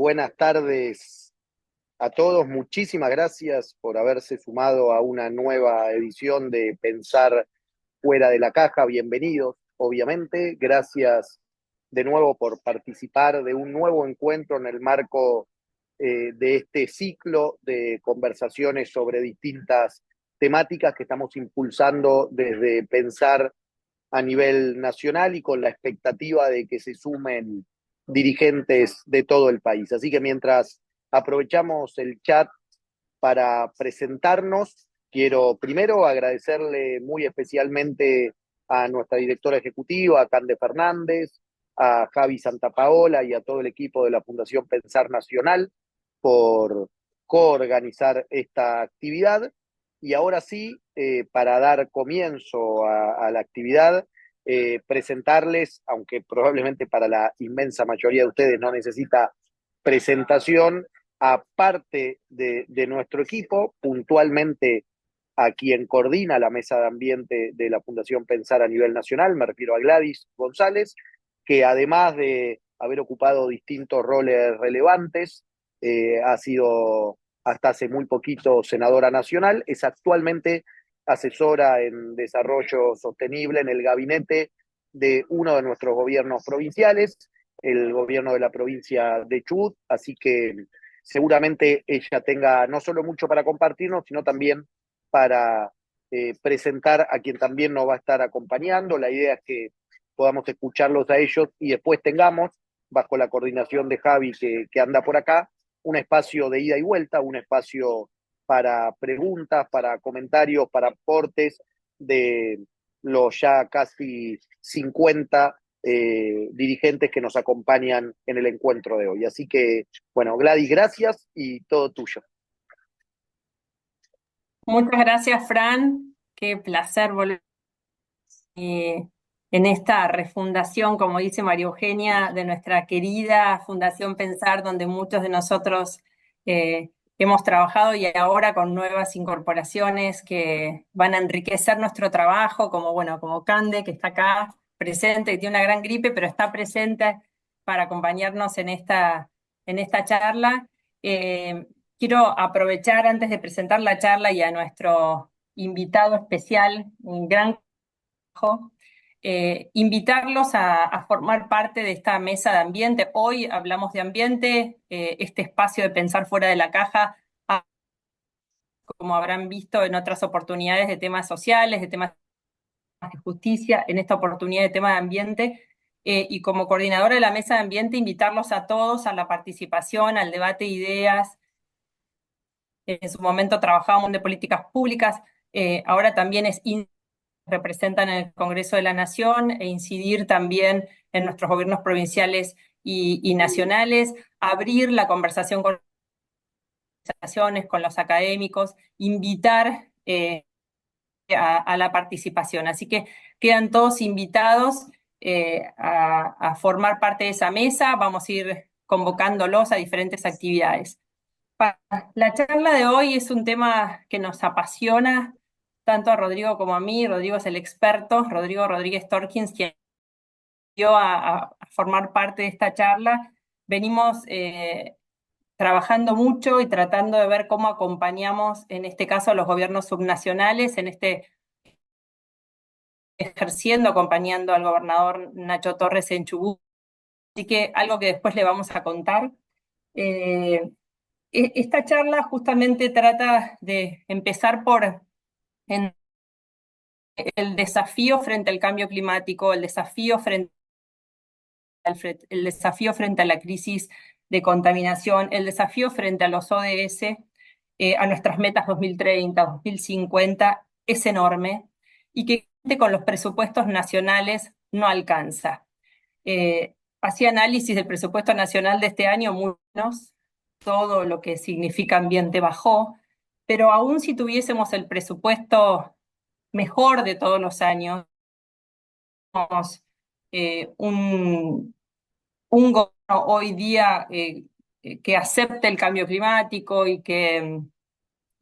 buenas tardes a todos. Muchísimas gracias por haberse sumado a una nueva edición de Pensar Fuera de la Caja. Bienvenidos, obviamente. Gracias de nuevo por participar de un nuevo encuentro en el marco de este ciclo de conversaciones sobre distintas temáticas que estamos impulsando desde Pensar a nivel nacional y con la expectativa de que se sumen dirigentes de todo el país. Así que mientras aprovechamos el chat para presentarnos, quiero primero agradecerle muy especialmente a nuestra directora ejecutiva, a Cande Fernández, a Javi Santapaola y a todo el equipo de la Fundación Pensar Nacional por coorganizar esta actividad. Y ahora sí, para dar comienzo a la actividad, presentarles, aunque probablemente para la inmensa mayoría de ustedes no necesita presentación, a parte de nuestro equipo, puntualmente a quien coordina la mesa de ambiente de la Fundación Pensar a nivel nacional, me refiero a Gladys González, que además de haber ocupado distintos roles relevantes, ha sido hasta hace muy poquito senadora nacional, es actualmente asesora en desarrollo sostenible en el gabinete de uno de nuestros gobiernos provinciales, el gobierno de la provincia de Chubut, así que seguramente ella tenga no solo mucho para compartirnos, sino también para presentar a quien también nos va a estar acompañando. La idea es que podamos escucharlos a ellos y después tengamos, bajo la coordinación de Javi que anda por acá, un espacio de ida y vuelta, un espacio para preguntas, para comentarios, para aportes de los ya casi 50 dirigentes que nos acompañan en el encuentro de hoy. Así que, bueno, Gladys, gracias y todo tuyo. Muchas gracias, Fran. Qué placer volver en esta refundación, como dice María Eugenia, de nuestra querida Fundación Pensar, donde muchos de nosotros hemos trabajado y ahora con nuevas incorporaciones que van a enriquecer nuestro trabajo, como Cande, que está acá presente, que tiene una gran gripe, pero está presente para acompañarnos en esta charla. Quiero aprovechar antes de presentar la charla y a nuestro invitado especial, un gran invitarlos a formar parte de esta mesa de ambiente. Hoy hablamos de ambiente, este espacio de pensar fuera de la caja, como habrán visto en otras oportunidades de temas sociales, de temas de justicia, en esta oportunidad de tema de ambiente. Y como coordinadora de la mesa de ambiente, invitarlos a todos a la participación, al debate de ideas. En su momento trabajábamos de políticas públicas, ahora también representan en el Congreso de la Nación e incidir también en nuestros gobiernos provinciales y nacionales, abrir la conversación con las organizaciones, con los académicos, invitar a la participación. Así que quedan todos invitados a formar parte de esa mesa. Vamos a ir convocándolos a diferentes actividades. La charla de hoy es un tema que nos apasiona tanto a Rodrigo como a mí. Rodrigo es el experto, Rodrigo Rodríguez Torkins, quien dio a formar parte de esta charla. Venimos trabajando mucho y tratando de ver cómo acompañamos, en este caso, a los gobiernos subnacionales, ejerciendo, acompañando al gobernador Nacho Torres en Chubut. Así que algo que después le vamos a contar. Esta charla justamente trata de empezar por el desafío frente al cambio climático, el desafío frente a la crisis de contaminación, el desafío frente a los ODS, a nuestras metas 2030, 2050, es enorme y que con los presupuestos nacionales no alcanza. Hacía análisis del presupuesto nacional de este año, muy menos, todo lo que significa ambiente bajó, pero aún si tuviésemos el presupuesto mejor de todos los años, un gobierno hoy día que acepte el cambio climático y que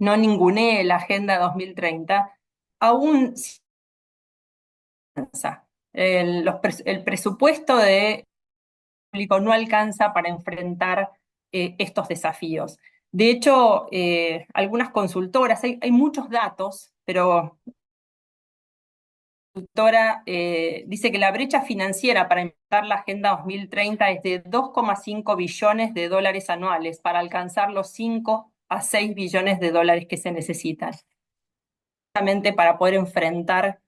no ningunee la Agenda 2030, aún el presupuesto público no alcanza para enfrentar estos desafíos. De hecho, algunas consultoras, hay muchos datos, pero consultora dice que la brecha financiera para implementar la Agenda 2030 es de 2,5 billones de dólares anuales para alcanzar los 5 a 6 billones de dólares que se necesitan, justamente para poder enfrentar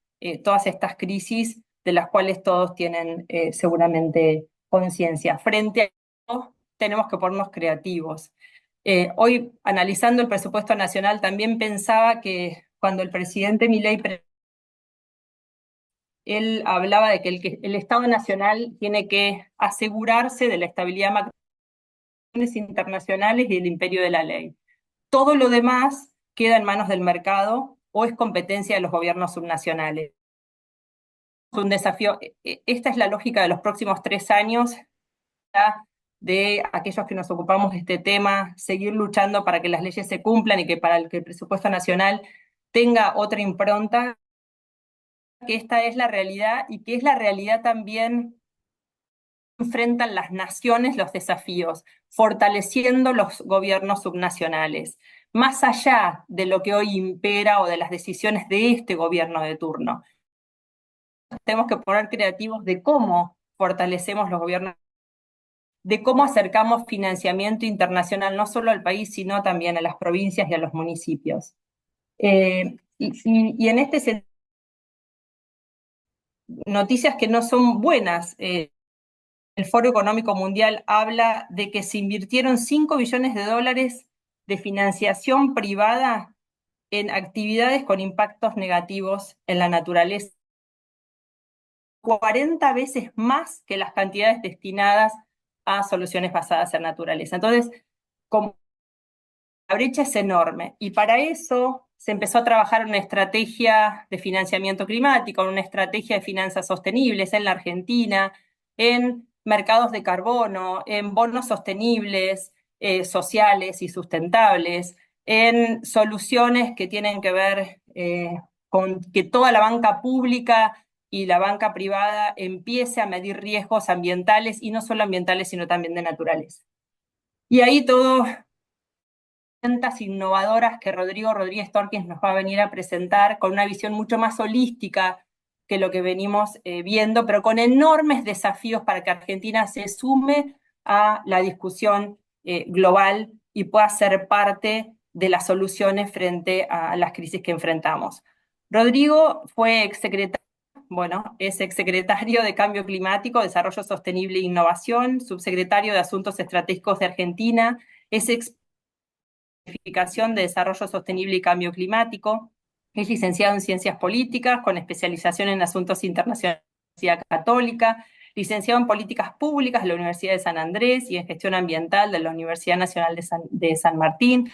todas estas crisis de las cuales todos tienen seguramente conciencia. Frente a eso, tenemos que ponernos creativos. Hoy, analizando el presupuesto nacional, también pensaba que cuando el presidente Milei él hablaba de que el Estado Nacional tiene que asegurarse de la estabilidad macroeconómica internacionales y el imperio de la ley. Todo lo demás queda en manos del mercado o es competencia de los gobiernos subnacionales. Es un desafío. Esta es la lógica de los próximos 3 años de aquellos que nos ocupamos de este tema, seguir luchando para que las leyes se cumplan y que para que el presupuesto nacional tenga otra impronta, que esta es la realidad y que es la realidad también enfrentan las naciones los desafíos, fortaleciendo los gobiernos subnacionales, más allá de lo que hoy impera o de las decisiones de este gobierno de turno. Tenemos que poner creativos de cómo fortalecemos los gobiernos, de cómo acercamos financiamiento internacional no solo al país, sino también a las provincias y a los municipios. Y en este sentido, noticias que no son buenas. El Foro Económico Mundial habla de que se invirtieron 5 billones de dólares de financiación privada en actividades con impactos negativos en la naturaleza, 40 veces más que las cantidades destinadas a soluciones basadas en naturaleza. Entonces, como la brecha es enorme, y para eso se empezó a trabajar en una estrategia de financiamiento climático, en una estrategia de finanzas sostenibles en la Argentina, en mercados de carbono, en bonos sostenibles, sociales y sustentables, en soluciones que tienen que ver con que toda la banca pública y la banca privada empiece a medir riesgos ambientales, y no solo ambientales, sino también de naturaleza. Y ahí todo innovadoras que Rodrigo Rodríguez Torkins nos va a venir a presentar con una visión mucho más holística que lo que venimos viendo, pero con enormes desafíos para que Argentina se sume a la discusión global y pueda ser parte de las soluciones frente a las crisis que enfrentamos. Rodrigo fue exsecretario, bueno, es exsecretario de Cambio Climático, Desarrollo Sostenible e Innovación, subsecretario de Asuntos Estratégicos de Argentina, es de Desarrollo Sostenible y Cambio Climático. Es licenciado en Ciencias Políticas, con especialización en Asuntos Internacionales de la Universidad Católica, licenciado en Políticas Públicas de la Universidad de San Andrés y en Gestión Ambiental de la Universidad Nacional de San Martín.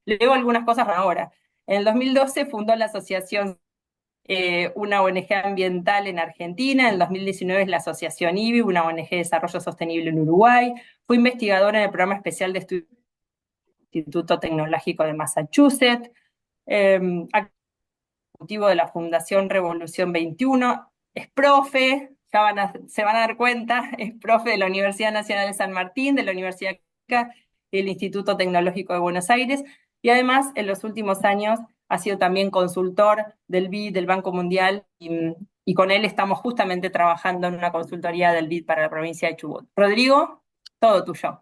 Le debo algunas cosas ahora. En el 2012 fundó la asociación, una ONG ambiental en Argentina. En el 2019 es la asociación IBI, una ONG de desarrollo sostenible en Uruguay. Fue investigadora en el programa especial de estudios Instituto Tecnológico de Massachusetts, ejecutivo de la Fundación Revolución 21, es profe, se van a dar cuenta, es profe de la Universidad Nacional de San Martín, de la Universidad Católica y del Instituto Tecnológico de Buenos Aires, y además en los últimos años ha sido también consultor del BID, del Banco Mundial, y con él estamos justamente trabajando en una consultoría del BID para la provincia de Chubut. Rodrigo, todo tuyo.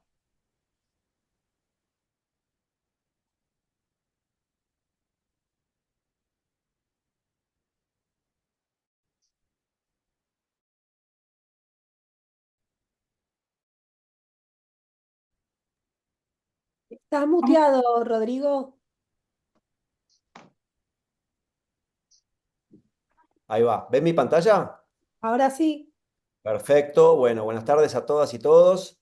¿Estás muteado, Rodrigo? Ahí va. ¿Ven mi pantalla? Ahora sí. Perfecto. Bueno, buenas tardes a todas y todos.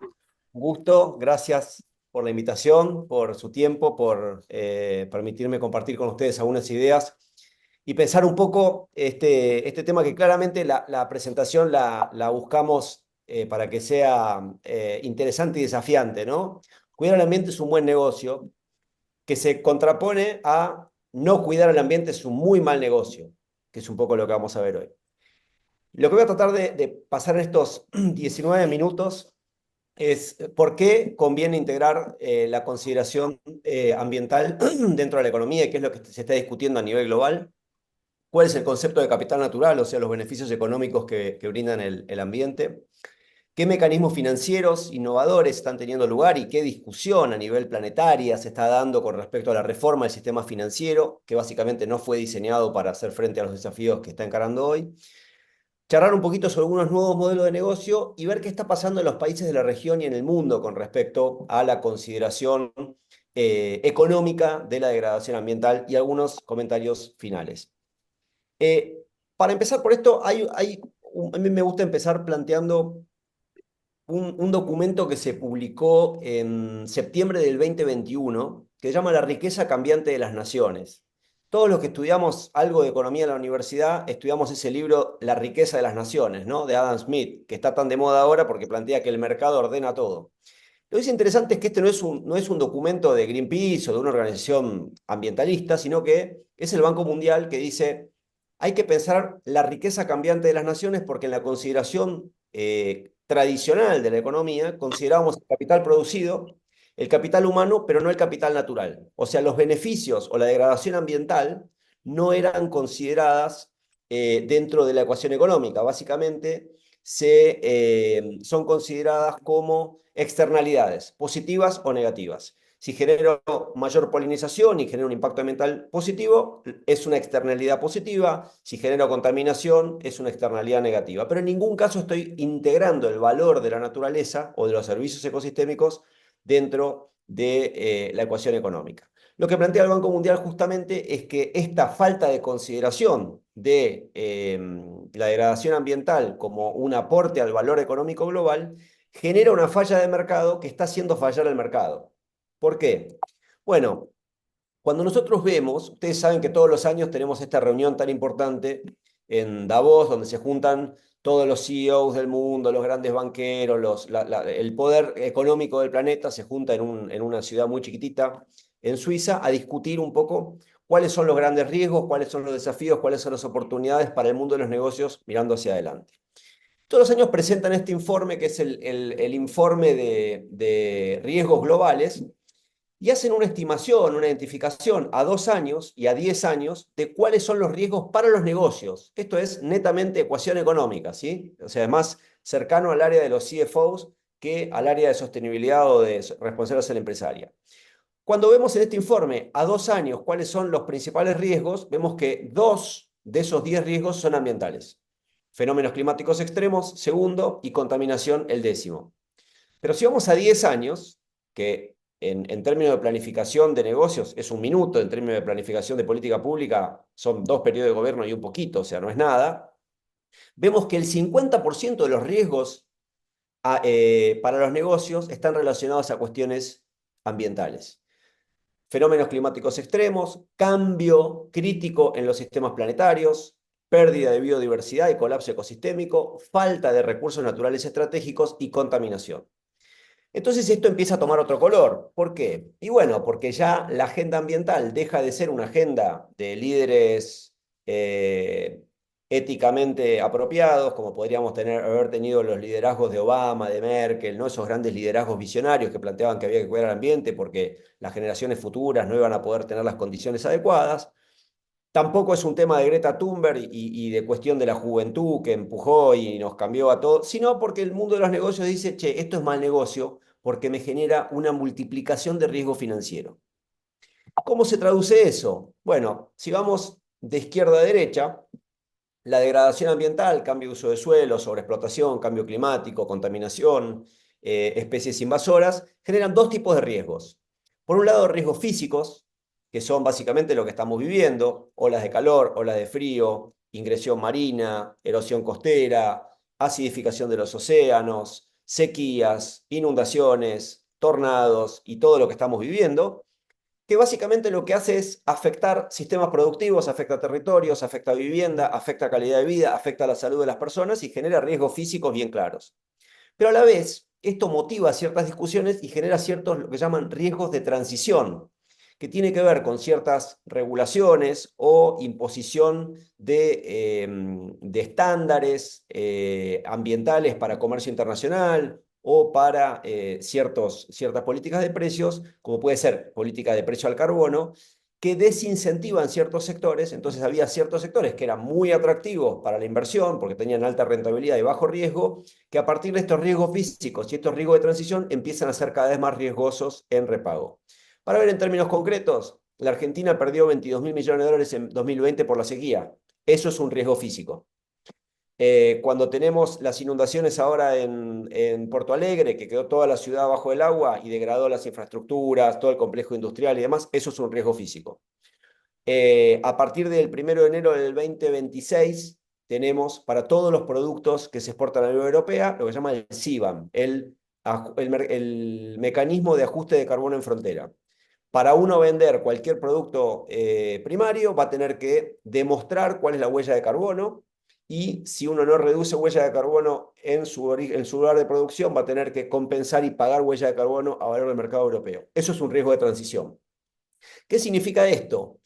Un gusto. Gracias por la invitación, por su tiempo, por permitirme compartir con ustedes algunas ideas y pensar un poco este tema que claramente la presentación la buscamos para que sea interesante y desafiante, ¿no? Cuidar el ambiente es un buen negocio que se contrapone a no cuidar el ambiente es un muy mal negocio, que es un poco lo que vamos a ver hoy. Lo que voy a tratar de pasar en estos 19 minutos es por qué conviene integrar la consideración ambiental dentro de la economía y qué es lo que se está discutiendo a nivel global. ¿Cuál es el concepto de capital natural, o sea, los beneficios económicos que brindan el ambiente? ¿Qué mecanismos financieros innovadores están teniendo lugar y qué discusión a nivel planetaria se está dando con respecto a la reforma del sistema financiero, que básicamente no fue diseñado para hacer frente a los desafíos que está encarando hoy? Charlar un poquito sobre algunos nuevos modelos de negocio y ver qué está pasando en los países de la región y en el mundo con respecto a la consideración económica de la degradación ambiental y algunos comentarios finales. Para empezar por esto, a mí me gusta empezar planteando un documento que se publicó en septiembre del 2021 que se llama La riqueza cambiante de las naciones. Todos los que estudiamos algo de economía en la universidad, estudiamos ese libro La riqueza de las naciones, ¿no? De Adam Smith, que está tan de moda ahora porque plantea que el mercado ordena todo. Lo que es interesante es que este no es un documento de Greenpeace o de una organización ambientalista, sino que es el Banco Mundial que dice, hay que pensar la riqueza cambiante de las naciones porque en la consideración tradicional de la economía considerábamos el capital producido, el capital humano, pero no el capital natural. O sea, los beneficios o la degradación ambiental no eran consideradas dentro de la ecuación económica. Básicamente, son consideradas como externalidades, positivas o negativas. Si genero mayor polinización y genero un impacto ambiental positivo, es una externalidad positiva. Si genero contaminación, es una externalidad negativa. Pero en ningún caso estoy integrando el valor de la naturaleza o de los servicios ecosistémicos dentro de la ecuación económica. Lo que plantea el Banco Mundial justamente es que esta falta de consideración de la degradación ambiental como un aporte al valor económico global genera una falla de mercado que está haciendo fallar el mercado. ¿Por qué? Bueno, cuando nosotros vemos, ustedes saben que todos los años tenemos esta reunión tan importante en Davos, donde se juntan todos los CEOs del mundo, los grandes banqueros, el poder económico del planeta se junta en una ciudad muy chiquitita en Suiza a discutir un poco cuáles son los grandes riesgos, cuáles son los desafíos, cuáles son las oportunidades para el mundo de los negocios mirando hacia adelante. Todos los años presentan este informe, que es el informe de riesgos globales, y hacen una estimación, una identificación a 2 años y a 10 años de cuáles son los riesgos para los negocios. Esto es netamente ecuación económica, ¿sí? O sea, es más cercano al área de los CFOs que al área de sostenibilidad o de responsabilidad social empresaria. Cuando vemos en este informe a 2 años cuáles son los principales riesgos, vemos que 2 de esos 10 riesgos son ambientales. Fenómenos climáticos extremos, segundo, y contaminación, el décimo. Pero si vamos a 10 años, que en términos de planificación de negocios es un minuto, en términos de planificación de política pública son 2 periodos de gobierno y un poquito, o sea, no es nada, vemos que el 50% de los riesgos para los negocios están relacionados a cuestiones ambientales. Fenómenos climáticos extremos, cambio crítico en los sistemas planetarios, pérdida de biodiversidad y colapso ecosistémico, falta de recursos naturales estratégicos y contaminación. Entonces esto empieza a tomar otro color. ¿Por qué? Y bueno, porque ya la agenda ambiental deja de ser una agenda de líderes éticamente apropiados, como podríamos haber tenido los liderazgos de Obama, de Merkel, ¿no? Esos grandes liderazgos visionarios que planteaban que había que cuidar el ambiente porque las generaciones futuras no iban a poder tener las condiciones adecuadas. Tampoco es un tema de Greta Thunberg y de cuestión de la juventud que empujó y nos cambió a todos, sino porque el mundo de los negocios dice, che, esto es mal negocio porque me genera una multiplicación de riesgo financiero. ¿Cómo se traduce eso? Bueno, si vamos de izquierda a derecha, la degradación ambiental, cambio de uso de suelo, sobreexplotación, cambio climático, contaminación, especies invasoras, generan 2 tipos de riesgos. Por un lado, riesgos físicos, que son básicamente lo que estamos viviendo, olas de calor, olas de frío, ingresión marina, erosión costera, acidificación de los océanos, sequías, inundaciones, tornados y todo lo que estamos viviendo, que básicamente lo que hace es afectar sistemas productivos, afecta territorios, afecta vivienda, afecta calidad de vida, afecta la salud de las personas y genera riesgos físicos bien claros. Pero a la vez, esto motiva ciertas discusiones y genera ciertos, lo que llaman riesgos de transición, que tiene que ver con ciertas regulaciones o imposición de estándares ambientales para comercio internacional o para ciertas políticas de precios, como puede ser política de precio al carbono, que desincentivan ciertos sectores. Entonces había ciertos sectores que eran muy atractivos para la inversión porque tenían alta rentabilidad y bajo riesgo, que a partir de estos riesgos físicos y estos riesgos de transición empiezan a ser cada vez más riesgosos en repago. Para ver en términos concretos, la Argentina perdió 22.000 millones de dólares en 2020 por la sequía. Eso es un riesgo físico. Cuando tenemos las inundaciones ahora en Porto Alegre, que quedó toda la ciudad bajo el agua y degradó las infraestructuras, todo el complejo industrial y demás, eso es un riesgo físico. A partir del 1 de enero del 2026, tenemos para todos los productos que se exportan a la Unión Europea lo que se llama el CBAM, el mecanismo de ajuste de carbono en frontera. Para uno vender cualquier producto primario, va a tener que demostrar cuál es la huella de carbono, y si uno no reduce huella de carbono en su lugar de producción, va a tener que compensar y pagar huella de carbono a valor del mercado europeo. Eso es un riesgo de transición. ¿Qué significa esto?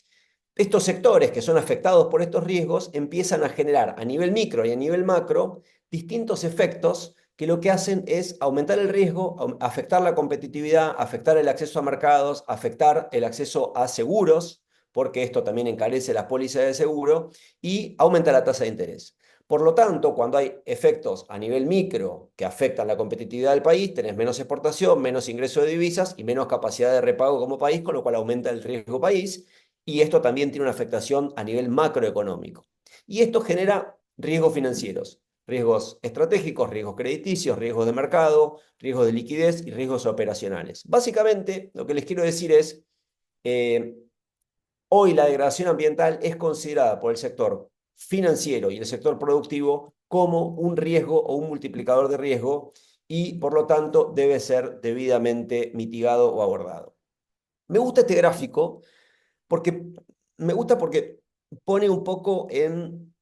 Estos sectores que son afectados por estos riesgos empiezan a generar a nivel micro y a nivel macro distintos efectos que lo que hacen es aumentar el riesgo, afectar la competitividad, afectar el acceso a mercados, afectar el acceso a seguros, porque esto también encarece las pólizas de seguro, y aumenta la tasa de interés. Por lo tanto, cuando hay efectos a nivel micro que afectan la competitividad del país, tenés menos exportación, menos ingreso de divisas y menos capacidad de repago como país, con lo cual aumenta el riesgo país, y esto también tiene una afectación a nivel macroeconómico. Y esto genera riesgos financieros, riesgos estratégicos, riesgos crediticios, riesgos de mercado, riesgos de liquidez y riesgos operacionales. Básicamente, lo que les quiero decir es, hoy la degradación ambiental es considerada por el sector financiero y el sector productivo como un riesgo o un multiplicador de riesgo, y por lo tanto debe ser debidamente mitigado o abordado. Me gusta este gráfico porque pone un poco en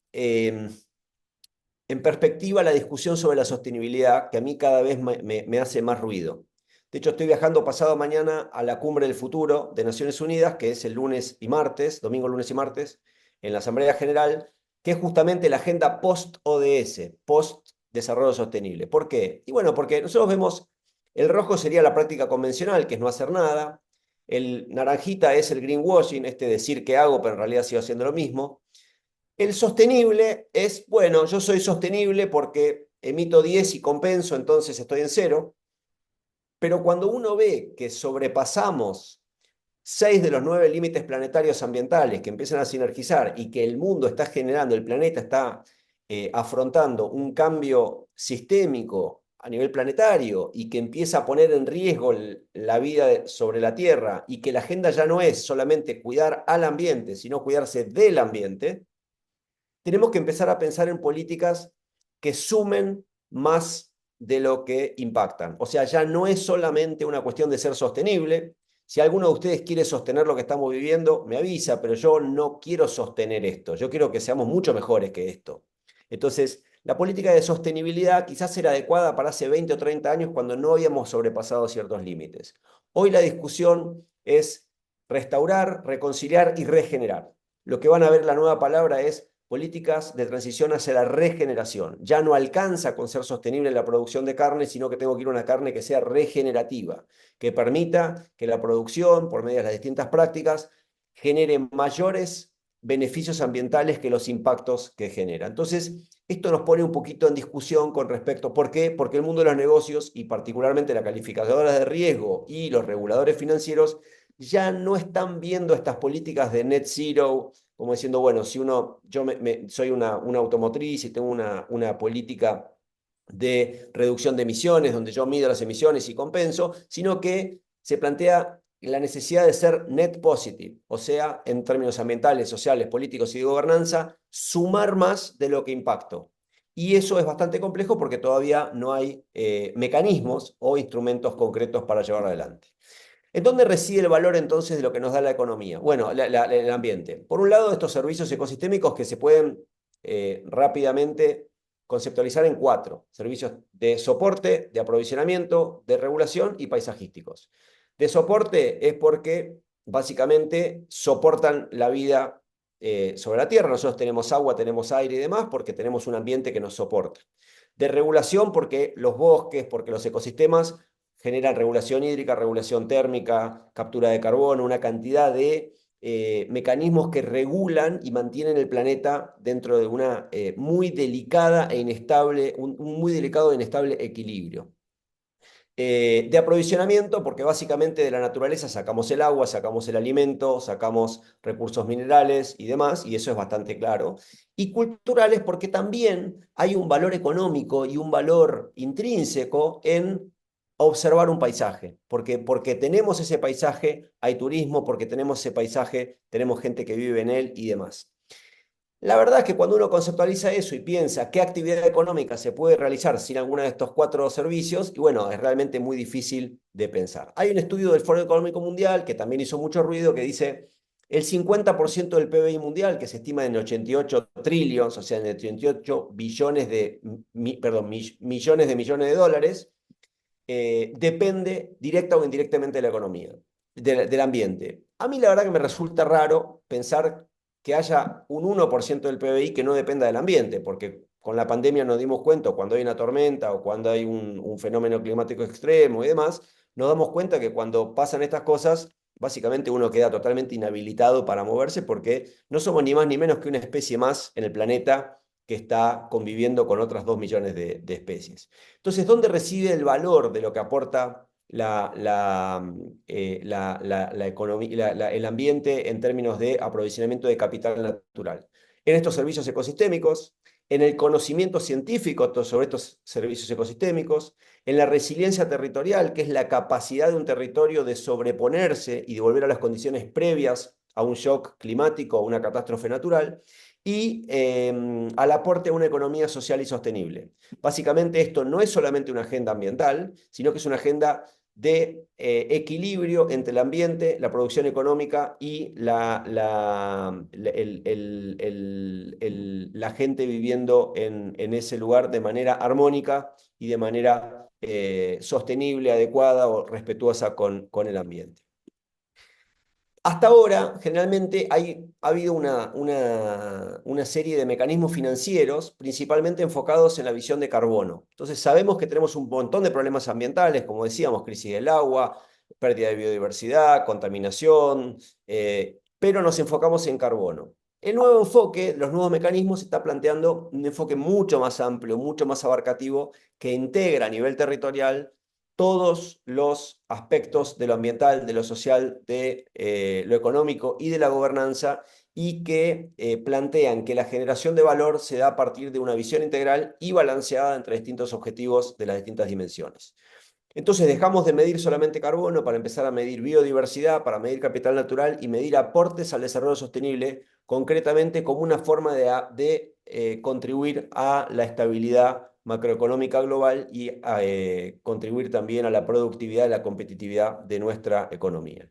perspectiva la discusión sobre la sostenibilidad, que a mí cada vez me hace más ruido. De hecho, estoy viajando pasado mañana a la Cumbre del Futuro de Naciones Unidas, que es el lunes y martes, domingo, lunes y martes, en la Asamblea General, que es justamente la agenda post-ODS, post-desarrollo sostenible. ¿Por qué? Y bueno, porque nosotros vemos, el rojo sería la práctica convencional, que es no hacer nada. El naranjita es el greenwashing, decir que hago, pero en realidad sigo haciendo lo mismo. El sostenible es, bueno, yo soy sostenible porque emito 10 y compenso, entonces estoy en cero. Pero cuando uno ve que sobrepasamos 6 de los 9 límites planetarios ambientales que empiezan a sinergizar, y que el mundo está generando, el planeta está afrontando un cambio sistémico a nivel planetario, y que empieza a poner en riesgo la vida sobre la Tierra, y que la agenda ya no es solamente cuidar al ambiente, sino cuidarse del ambiente, tenemos que empezar a pensar en políticas que sumen más de lo que impactan. O sea, ya no es solamente una cuestión de ser sostenible. Si alguno de ustedes quiere sostener lo que estamos viviendo, me avisa, pero yo no quiero sostener esto. Yo quiero que seamos mucho mejores que esto. Entonces, la política de sostenibilidad quizás era adecuada para hace 20 o 30 años, cuando no habíamos sobrepasado ciertos límites. Hoy la discusión es restaurar, reconciliar y regenerar. Lo que van a ver, la nueva palabra es políticas de transición hacia la regeneración. Ya no alcanza con ser sostenible la producción de carne, sino que tengo que ir a una carne que sea regenerativa, que permita que la producción, por medio de las distintas prácticas, genere mayores beneficios ambientales que los impactos que genera. Entonces, esto nos pone un poquito en discusión con respecto, ¿por qué? Porque el mundo de los negocios, y particularmente la calificadora de riesgo y los reguladores financieros, ya no están viendo estas políticas de net zero, como diciendo, bueno, si yo soy una automotriz y tengo una política de reducción de emisiones, donde yo mido las emisiones y compenso, sino que se plantea la necesidad de ser net positive, o sea, en términos ambientales, sociales, políticos y de gobernanza, sumar más de lo que impacto. Y eso es bastante complejo porque todavía no hay mecanismos o instrumentos concretos para llevarlo adelante. ¿En dónde reside el valor entonces de lo que nos da la economía? Bueno, el ambiente. Por un lado, estos servicios ecosistémicos que se pueden rápidamente conceptualizar en 4: servicios de soporte, de aprovisionamiento, de regulación y paisajísticos. De soporte es porque básicamente soportan la vida sobre la Tierra. Nosotros tenemos agua, tenemos aire y demás porque tenemos un ambiente que nos soporta. De regulación porque los bosques, porque los ecosistemas generan regulación hídrica, regulación térmica, captura de carbono, una cantidad de mecanismos que regulan y mantienen el planeta dentro de una muy delicada e inestable, un muy delicado e inestable equilibrio. De aprovisionamiento, porque básicamente de la naturaleza sacamos el agua, sacamos el alimento, sacamos recursos minerales y demás, y eso es bastante claro. Y culturales, porque también hay un valor económico y un valor intrínseco en observar un paisaje, porque tenemos ese paisaje, hay turismo, porque tenemos ese paisaje, tenemos gente que vive en él y demás. La verdad es que cuando uno conceptualiza eso y piensa qué actividad económica se puede realizar sin alguno de estos 4 servicios, y bueno, es realmente muy difícil de pensar. Hay un estudio del Foro Económico Mundial que también hizo mucho ruido que dice el 50% del PBI mundial, que se estima en 88 trillones, o sea, en 88 billones de, millones de dólares, depende directa o indirectamente de la economía, del ambiente. A mí la verdad que me resulta raro pensar que haya un 1% del PBI que no dependa del ambiente, porque con la pandemia nos dimos cuenta, cuando hay una tormenta o cuando hay un fenómeno climático extremo y demás, nos damos cuenta que cuando pasan estas cosas, básicamente uno queda totalmente inhabilitado para moverse porque no somos ni más ni menos que una especie más en el planeta que está conviviendo con otras 2 millones de especies. Entonces, ¿dónde reside el valor de lo que aporta el ambiente en términos de aprovisionamiento de capital natural? En estos servicios ecosistémicos, en el conocimiento científico sobre estos servicios ecosistémicos, en la resiliencia territorial, que es la capacidad de un territorio de sobreponerse y de volver a las condiciones previas a un shock climático o una catástrofe natural, y al aporte a una economía social y sostenible. Básicamente esto no es solamente una agenda ambiental, sino que es una agenda de equilibrio entre el ambiente, la producción económica y la gente viviendo en ese lugar de manera armónica y de manera sostenible, adecuada o respetuosa con el ambiente. Hasta ahora, generalmente ha habido una serie de mecanismos financieros, principalmente enfocados en la visión de carbono. Entonces, sabemos que tenemos un montón de problemas ambientales, como decíamos, crisis del agua, pérdida de biodiversidad, contaminación, pero nos enfocamos en carbono. El nuevo enfoque, los nuevos mecanismos, está planteando un enfoque mucho más amplio, mucho más abarcativo, que integra a nivel territorial todos los aspectos de lo ambiental, de lo social, de lo económico y de la gobernanza, y que plantean que la generación de valor se da a partir de una visión integral y balanceada entre distintos objetivos de las distintas dimensiones. Entonces dejamos de medir solamente carbono para empezar a medir biodiversidad, para medir capital natural y medir aportes al desarrollo sostenible, concretamente como una forma de contribuir a la estabilidad macroeconómica global y contribuir también a la productividad y la competitividad de nuestra economía.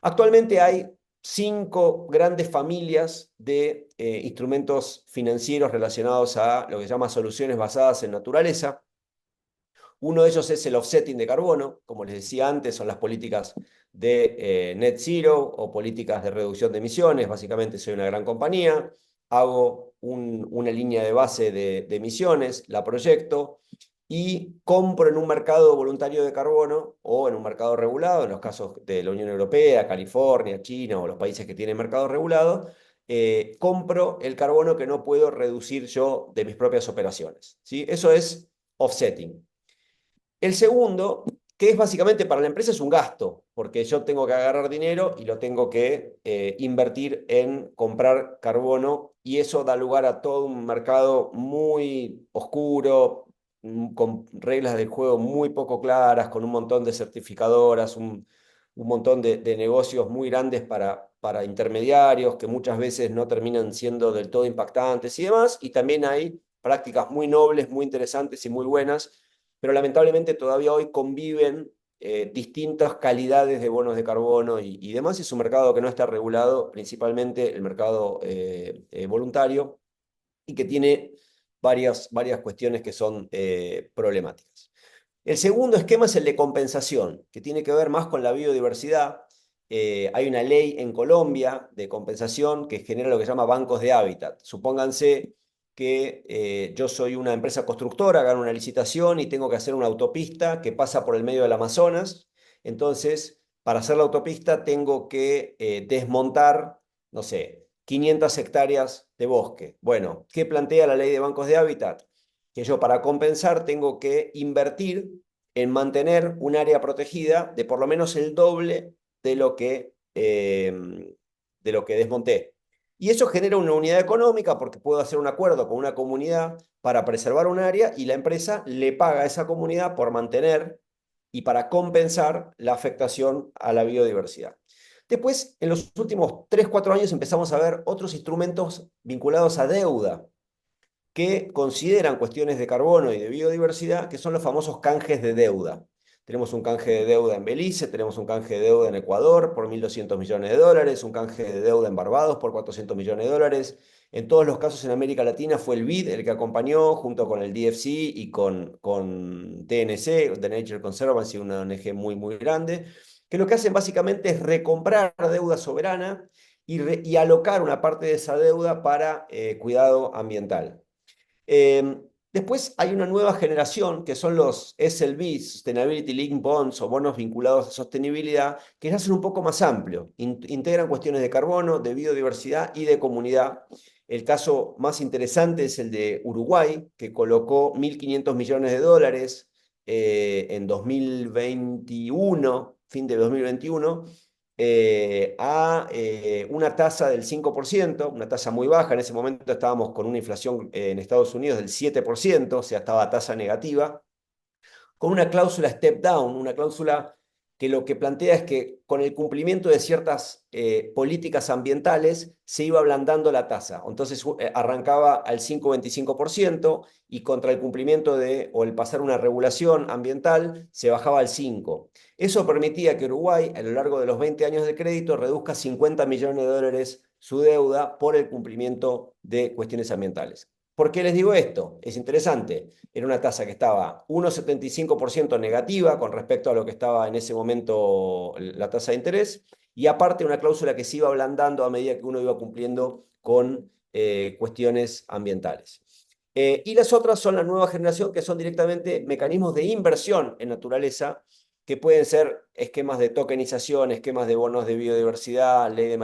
Actualmente hay 5 grandes familias de instrumentos financieros relacionados a lo que se llama soluciones basadas en naturaleza. Uno de ellos es el offsetting de carbono, como les decía antes, son las políticas de net zero o políticas de reducción de emisiones. Básicamente soy una gran compañía, hago una línea de base de emisiones, la proyecto y compro en un mercado voluntario de carbono o en un mercado regulado, en los casos de la Unión Europea, California, China o los países que tienen mercados regulados. Compro el carbono que no puedo reducir yo de mis propias operaciones, ¿sí? Eso es offsetting. El segundo, que es básicamente para la empresa, es un gasto, porque yo tengo que agarrar dinero y lo tengo que invertir en comprar carbono, y eso da lugar a todo un mercado muy oscuro, con reglas del juego muy poco claras, con un montón de certificadoras, un montón de negocios muy grandes para intermediarios que muchas veces no terminan siendo del todo impactantes y demás, y también hay prácticas muy nobles, muy interesantes y muy buenas, pero lamentablemente todavía hoy conviven distintas calidades de bonos de carbono y demás. Es un mercado que no está regulado, principalmente el mercado voluntario, y que tiene varias cuestiones que son problemáticas. El segundo esquema es el de compensación, que tiene que ver más con la biodiversidad. Hay una ley en Colombia de compensación que genera lo que se llama bancos de hábitat. Supónganse que yo soy una empresa constructora, gano una licitación y tengo que hacer una autopista que pasa por el medio del Amazonas. Entonces, para hacer la autopista tengo que desmontar, no sé, 500 hectáreas de bosque. Bueno, ¿qué plantea la ley de bancos de hábitat? Que yo para compensar tengo que invertir en mantener un área protegida de por lo menos el doble de lo que desmonté. Y eso genera una unidad económica porque puedo hacer un acuerdo con una comunidad para preservar un área y la empresa le paga a esa comunidad por mantener y para compensar la afectación a la biodiversidad. Después, en los últimos 3, 4 años empezamos a ver otros instrumentos vinculados a deuda que consideran cuestiones de carbono y de biodiversidad, que son los famosos canjes de deuda. Tenemos un canje de deuda en Belice, tenemos un canje de deuda en Ecuador por 1.200 millones de dólares, un canje de deuda en Barbados por 400 millones de dólares. En todos los casos en América Latina fue el BID el que acompañó, junto con el DFC y con TNC, The Nature Conservancy, una ONG muy, muy grande, que lo que hacen básicamente es recomprar deuda soberana y alocar una parte de esa deuda para cuidado ambiental. Después hay una nueva generación que son los SLB, Sustainability Linked Bonds o bonos vinculados a sostenibilidad, que ya son un poco más amplio, integran cuestiones de carbono, de biodiversidad y de comunidad. El caso más interesante es el de Uruguay, que colocó 1.500 millones de dólares en 2021, fin de 2021, a una tasa del 5%, una tasa muy baja. En ese momento estábamos con una inflación en Estados Unidos del 7%, o sea, estaba a tasa negativa, con una cláusula step down, una cláusula que lo que plantea es que con el cumplimiento de ciertas políticas ambientales se iba ablandando la tasa. Entonces arrancaba al 5,25% y contra el cumplimiento o el pasar una regulación ambiental se bajaba al 5%. Eso permitía que Uruguay, a lo largo de los 20 años de crédito, reduzca 50 millones de dólares su deuda por el cumplimiento de cuestiones ambientales. ¿Por qué les digo esto? Es interesante. Era una tasa que estaba 1,75% negativa con respecto a lo que estaba en ese momento la tasa de interés, y aparte una cláusula que se iba ablandando a medida que uno iba cumpliendo con cuestiones ambientales. Y las otras son la nueva generación, que son directamente mecanismos de inversión en naturaleza, que pueden ser esquemas de tokenización, esquemas de bonos de biodiversidad, ley de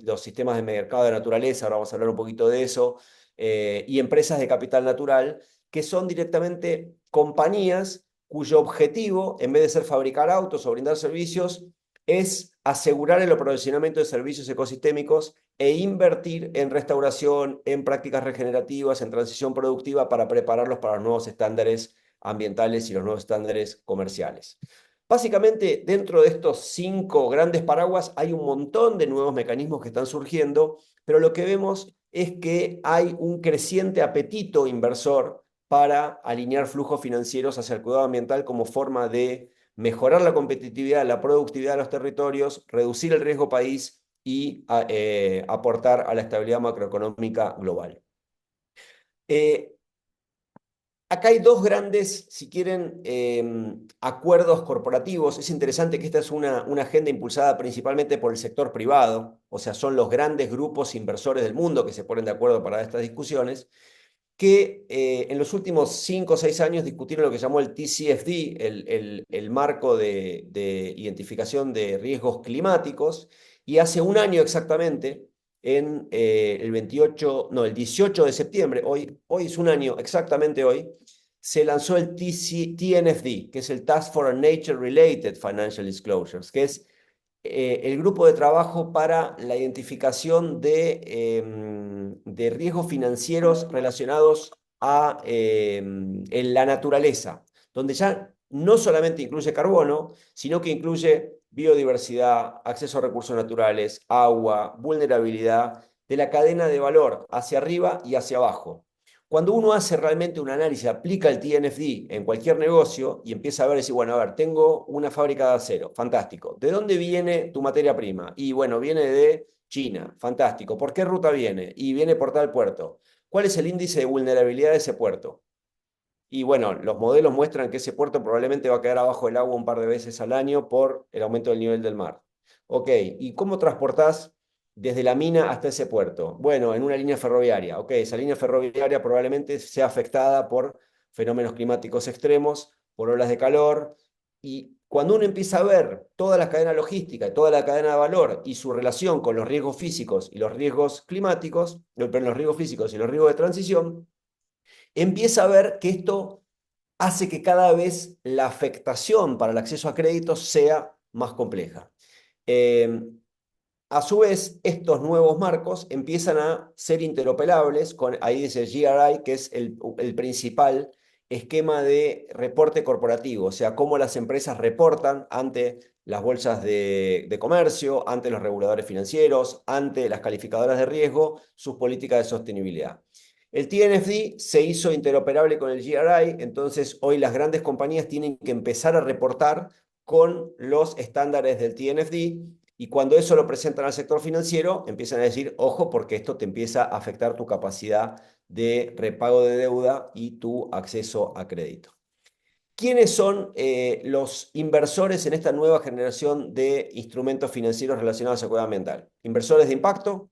los sistemas de mercado de naturaleza, ahora vamos a hablar un poquito de eso, y empresas de capital natural, que son directamente compañías cuyo objetivo, en vez de ser fabricar autos o brindar servicios, es asegurar el aprovisionamiento de servicios ecosistémicos e invertir en restauración, en prácticas regenerativas, en transición productiva para prepararlos para los nuevos estándares ambientales y los nuevos estándares comerciales. Básicamente, dentro de estos 5 grandes paraguas hay un montón de nuevos mecanismos que están surgiendo, pero lo que vemos es que hay un creciente apetito inversor para alinear flujos financieros hacia el cuidado ambiental como forma de mejorar la competitividad, la productividad de los territorios, reducir el riesgo país y aportar a la estabilidad macroeconómica global. Acá hay 2 grandes, si quieren, acuerdos corporativos. Es interesante que esta es una agenda impulsada principalmente por el sector privado, o sea, son los grandes grupos inversores del mundo que se ponen de acuerdo para estas discusiones, que en los últimos 5 o 6 años discutieron lo que llamó el TCFD, el marco de identificación de riesgos climáticos, y hace un año exactamente, en el 18 de septiembre, hoy es un año exactamente hoy, se lanzó el TNFD, que es el Task for Nature Related Financial Disclosures, que es el grupo de trabajo para la identificación de riesgos financieros relacionados a en la naturaleza, donde ya no solamente incluye carbono, sino que incluye biodiversidad, acceso a recursos naturales, agua, vulnerabilidad de la cadena de valor hacia arriba y hacia abajo. Cuando uno hace realmente un análisis, aplica el TNFD en cualquier negocio y empieza a ver, decir, bueno, a ver, tengo una fábrica de acero, fantástico. ¿De dónde viene tu materia prima? Y bueno, viene de China, fantástico. ¿Por qué ruta viene? Y viene por tal puerto. ¿Cuál es el índice de vulnerabilidad de ese puerto? Y bueno, los modelos muestran que ese puerto probablemente va a quedar abajo del agua un par de veces al año por el aumento del nivel del mar. Ok, ¿y cómo transportás desde la mina hasta ese puerto. Bueno, en una línea ferroviaria. Ok, esa línea ferroviaria probablemente sea afectada por fenómenos climáticos extremos, por olas de calor. Y cuando uno empieza a ver toda la cadena logística, toda la cadena de valor y su relación con los riesgos físicos y los riesgos climáticos, perdón, los riesgos físicos y los riesgos de transición, empieza a ver que esto hace que cada vez la afectación para el acceso a créditos sea más compleja. Eh, a su vez, estos nuevos marcos empiezan a ser interoperables con, ahí dice GRI, que es el principal esquema de reporte corporativo, o sea, cómo las empresas reportan ante las bolsas de comercio, ante los reguladores financieros, ante las calificadoras de riesgo, sus políticas de sostenibilidad. El TNFD se hizo interoperable con el GRI, entonces hoy las grandes compañías tienen que empezar a reportar con los estándares del TNFD y cuando eso lo presentan al sector financiero, empiezan a decir, ojo, porque esto te empieza a afectar tu capacidad de repago de deuda y tu acceso a crédito. ¿Quiénes son los inversores en esta nueva generación de instrumentos financieros relacionados a seguridad ambiental? Inversores de impacto,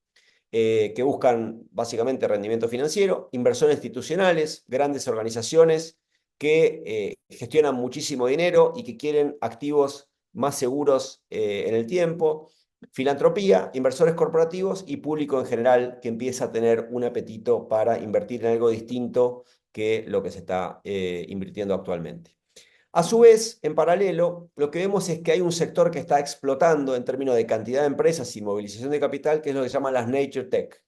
que buscan básicamente rendimiento financiero, inversores institucionales, grandes organizaciones que gestionan muchísimo dinero y que quieren activos más seguros en el tiempo, filantropía, inversores corporativos y público en general que empieza a tener un apetito para invertir en algo distinto que lo que se está invirtiendo actualmente. A su vez, en paralelo, lo que vemos es que hay un sector que está explotando en términos de cantidad de empresas y movilización de capital, que es lo que se llama las Nature Tech,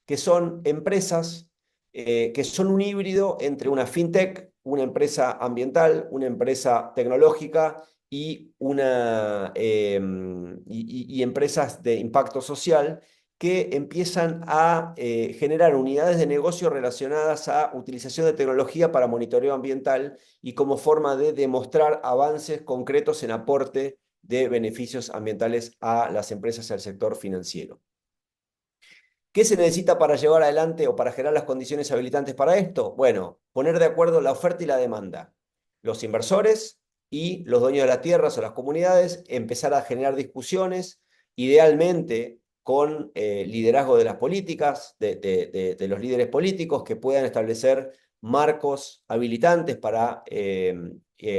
que son empresas que son un híbrido entre una fintech, una empresa ambiental, una empresa tecnológica y empresas de impacto social que empiezan a generar unidades de negocio relacionadas a utilización de tecnología para monitoreo ambiental y como forma de demostrar avances concretos en aporte de beneficios ambientales a las empresas y al sector financiero. ¿Qué se necesita para llevar adelante o para generar las condiciones habilitantes para esto? Bueno, poner de acuerdo la oferta y la demanda. Los inversores y los dueños de las tierras o las comunidades empezar a generar discusiones, idealmente con liderazgo de las políticas, de los líderes políticos que puedan establecer marcos habilitantes para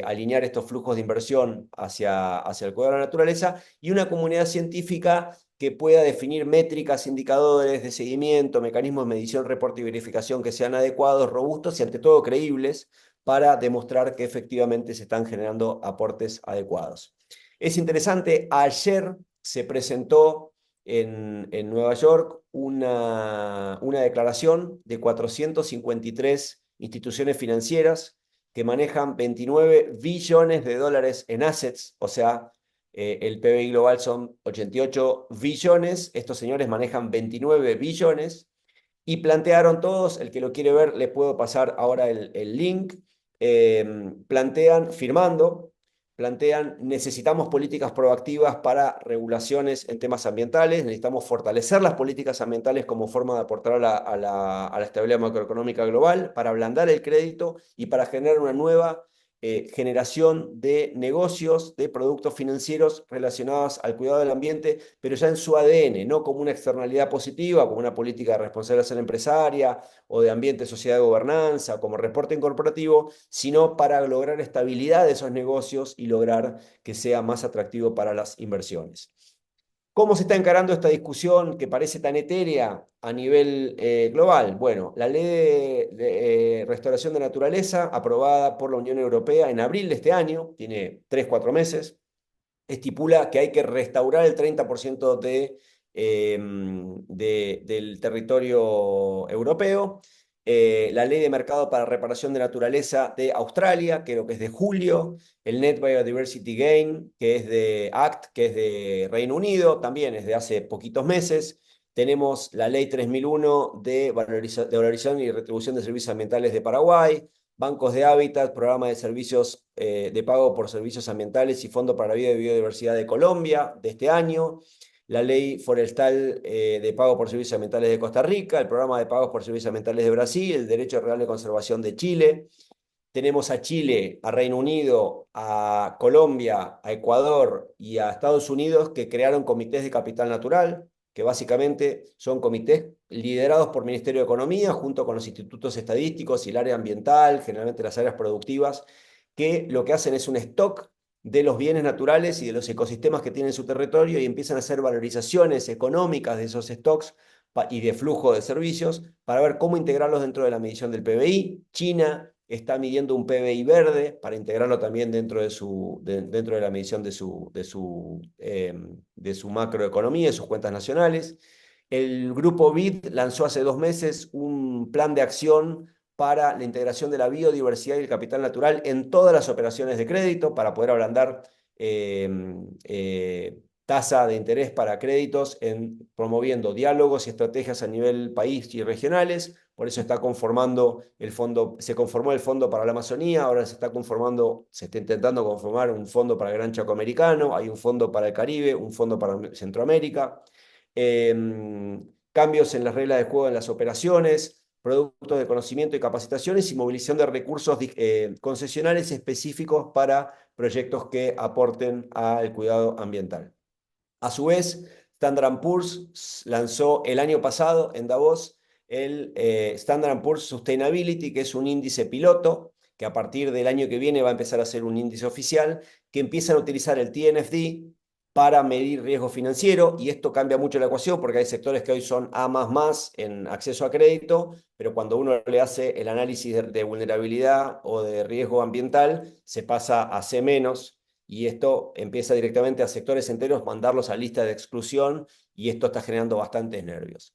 alinear estos flujos de inversión hacia el cuidado de la naturaleza y una comunidad científica que pueda definir métricas, indicadores de seguimiento, mecanismos de medición, reporte y verificación que sean adecuados, robustos y ante todo creíbles para demostrar que efectivamente se están generando aportes adecuados. Es interesante, ayer se presentó en Nueva York una declaración de 453 instituciones financieras que manejan 29 billones de dólares en assets, o sea, el PBI global son 88 billones, estos señores manejan 29 billones y plantearon todos, el que lo quiere ver, les puedo pasar ahora el link, plantean, necesitamos políticas proactivas para regulaciones en temas ambientales, necesitamos fortalecer las políticas ambientales como forma de aportar a la estabilidad macroeconómica global, para ablandar el crédito y para generar una nueva generación de negocios, de productos financieros relacionados al cuidado del ambiente, pero ya en su ADN, no como una externalidad positiva, como una política de responsabilidad empresaria o de ambiente, sociedad de gobernanza, como reporte corporativo, sino para lograr estabilidad de esos negocios y lograr que sea más atractivo para las inversiones. ¿Cómo se está encarando esta discusión que parece tan etérea a nivel global? Bueno, la ley de restauración de naturaleza, aprobada por la Unión Europea en abril de este año, tiene 3-4 meses, estipula que hay que restaurar el 30% del territorio europeo. La ley de mercado para reparación de naturaleza de Australia, creo que es de julio, el Net Biodiversity Gain, que es de ACT, que es de Reino Unido, también es de hace poquitos meses. Tenemos la ley 3001 de valorización y retribución de servicios ambientales de Paraguay, bancos de hábitat, programa de servicios de pago por servicios ambientales y Fondo para la Vida y Biodiversidad de Colombia de este año, la ley forestal de pago por servicios ambientales de Costa Rica, el programa de pagos por servicios ambientales de Brasil, el derecho real de conservación de Chile. Tenemos a Chile, a Reino Unido, a Colombia, a Ecuador y a Estados Unidos que crearon comités de capital natural. que básicamente son comités liderados por Ministerio de Economía, junto con los institutos estadísticos y el área ambiental, generalmente las áreas productivas, que lo que hacen es un stock de los bienes naturales y de los ecosistemas que tienen su territorio y empiezan a hacer valorizaciones económicas de esos stocks y de flujo de servicios para ver cómo integrarlos dentro de la medición del PBI. China está midiendo un PBI verde para integrarlo también dentro de la medición de su macroeconomía, de sus cuentas nacionales. El grupo BID lanzó hace 2 meses un plan de acción para la integración de la biodiversidad y el capital natural en todas las operaciones de crédito para poder ablandar tasa de interés para créditos, promoviendo diálogos y estrategias a nivel país y regionales. Por eso está conformando el fondo, se conformó el Fondo para la Amazonía, ahora se está intentando conformar un fondo para el Gran Chaco Americano, hay un fondo para el Caribe, un fondo para Centroamérica. Cambios en las reglas de juego en las operaciones, productos de conocimiento y capacitaciones y movilización de recursos concesionales específicos para proyectos que aporten al cuidado ambiental. A su vez, Standard & Poor's lanzó el año pasado en Davos el Standard & Poor's Sustainability, que es un índice piloto, que a partir del año que viene va a empezar a ser un índice oficial, que empiezan a utilizar el TNFD para medir riesgo financiero, y esto cambia mucho la ecuación porque hay sectores que hoy son A++ en acceso a crédito, pero cuando uno le hace el análisis de vulnerabilidad o de riesgo ambiental, se pasa a C-, y esto empieza directamente a sectores enteros mandarlos a lista de exclusión, y esto está generando bastantes nervios.